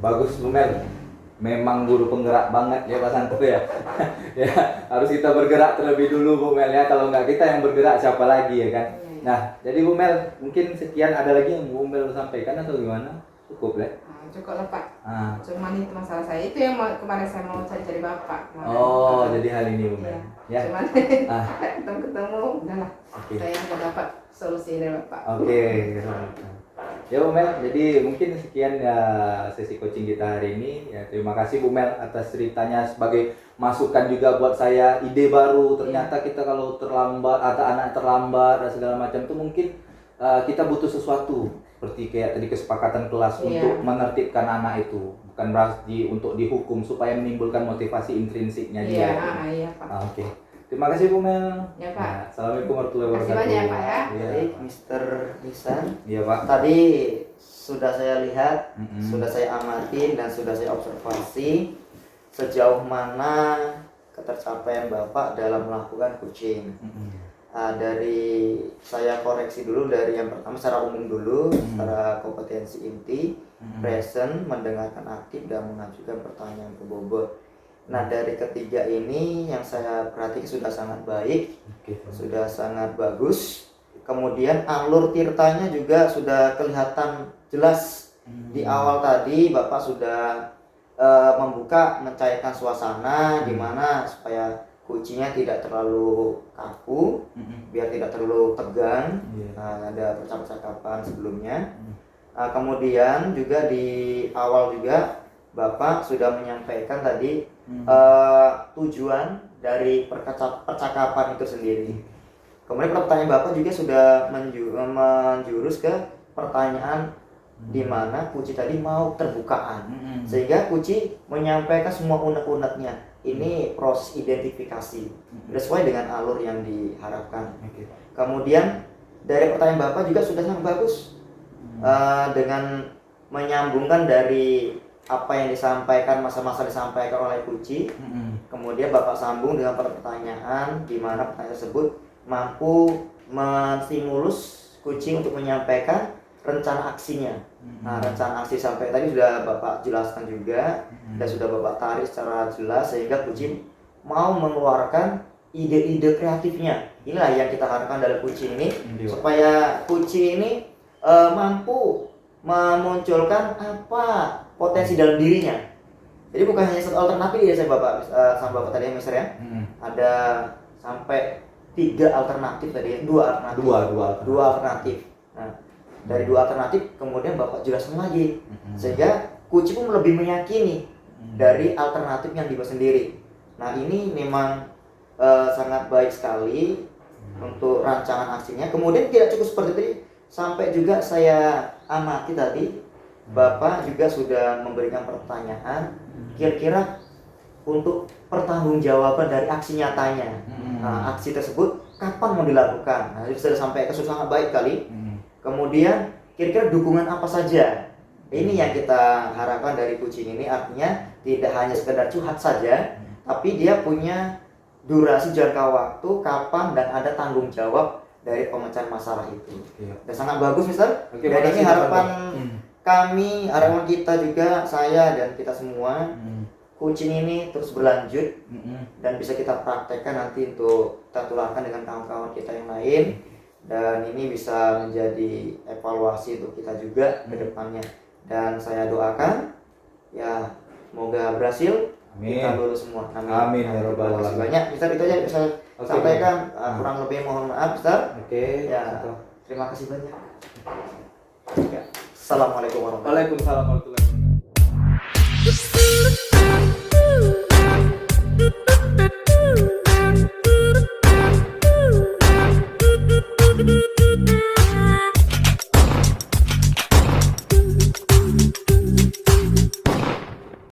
Bagus Bu Mel. Memang guru penggerak banget ya Pak Santo ya. Ya harus kita bergerak terlebih dulu Bu Mel ya. Kalau nggak kita yang bergerak siapa lagi ya kan. Nah, jadi Bu Mel, mungkin sekian, ada lagi yang Bu Mel sampaikan atau gimana? Cukup ya? Cukup lah Pak. Cuman itu masalah saya, itu yang kemarin saya mau cari Bapak. Jadi hal ini Bu Mel. Ya. Cuman ketemu, udahlah. Saya udah dapat solusi dari Bapak. Ya Bu Mel, jadi mungkin sekian ya sesi coaching kita hari ini. Ya terima kasih Bu Mel atas ceritanya sebagai masukan juga buat saya, ide baru. Ternyata kita kalau terlambat atau anak terlambat dan segala macam itu mungkin kita butuh sesuatu seperti kayak tadi kesepakatan kelas untuk menertibkan anak itu, bukan berarti untuk dihukum, supaya menimbulkan motivasi intrinsiknya dia. Iya Pak. Terima kasih Bu Mel. Ya Pak. Assalamualaikum warahmatullahi wabarakatuh. Terima kasih banyak Pak ya. Baik, Mr. Nisan. Iya Pak. Tadi sudah saya lihat, sudah saya amati dan sudah saya observasi sejauh mana ketercapaian Bapak dalam melakukan coaching. Dari saya koreksi dulu dari yang pertama secara umum dulu, secara kompetensi inti, present, mendengarkan aktif dan mengajukan pertanyaan ke bobot. Nah dari ketiga ini yang saya perhatikan sudah sangat baik, sudah sangat bagus. Kemudian alur tirtanya juga sudah kelihatan jelas. Di awal tadi Bapak sudah membuka, mencairkan suasana di mana supaya coachingnya tidak terlalu kaku, biar tidak terlalu tegang. Ada percakapan sebelumnya. Kemudian juga di awal juga Bapak sudah menyampaikan tadi tujuan dari percakapan itu sendiri. Kemudian pertanyaan Bapak juga sudah menjurus ke pertanyaan di mana Kuci tadi mau terbukaan, sehingga Kuci menyampaikan semua unek-uneknya. Ini proses identifikasi sesuai dengan alur yang diharapkan. Kemudian dari pertanyaan Bapak juga sudah sangat bagus dengan menyambungkan dari apa yang disampaikan, masa-masa disampaikan oleh Kuci. Kemudian Bapak sambung dengan pertanyaan di mana pertanyaan tersebut mampu menstimulus Kuci untuk menyampaikan rencana aksinya. Nah, rencana aksi sampai tadi sudah Bapak jelaskan juga dan sudah Bapak tarik secara jelas sehingga Kuci mau mengeluarkan ide-ide kreatifnya. Inilah yang kita harapkan dari Kuci ini, supaya Kuci ini mampu memunculkan apa potensi dalam dirinya. Jadi bukan hanya satu alternatif ya saya Bapak sama Bapak tadi ya Mister ya. Ada sampai 3 alternatif tadi ya, 2 alternatif. Nah, dari 2 alternatif kemudian Bapak jelaskan lagi sehingga Kuci pun lebih meyakini dari alternatif yang dibuat sendiri. Nah, ini memang sangat baik sekali untuk rancangan aksinya. Kemudian tidak cukup seperti itu, sampai juga saya amati tadi Bapak juga sudah memberikan pertanyaan kira-kira untuk pertanggungjawaban dari aksi nyatanya. Nah, aksi tersebut kapan mau dilakukan? Nah, itu sudah sampai ke sangat baik kali. Kemudian kira-kira dukungan apa saja? Ini yang kita harapkan dari coaching ini, artinya tidak hanya sekedar curhat saja, tapi dia punya durasi jangka waktu kapan dan ada tanggung jawab dari pemecahan masalah itu. Iya. Dan sangat bagus Mister. Oke, Dan ini makasih, harapan Pak. kami, harapan kita juga, saya dan kita semua, coaching ini terus berlanjut dan bisa kita praktekkan nanti untuk kita tularkan dengan kawan-kawan kita yang lain, dan ini bisa menjadi evaluasi untuk kita juga ke depannya. Dan saya doakan ya semoga berhasil. Amin. Kita lulus semua. Amin, ya Rabbal Terima kasih Alamin. banyak Mister, itu aja yang bisa Oke, sampaikan. baik. Kurang lebih mohon maaf Mister. Oke. Ya, terima kasih banyak. Ya. Assalamualaikum warahmatullahi wabarakatuh. Waalaikumsalam warahmatullahi wabarakatuh.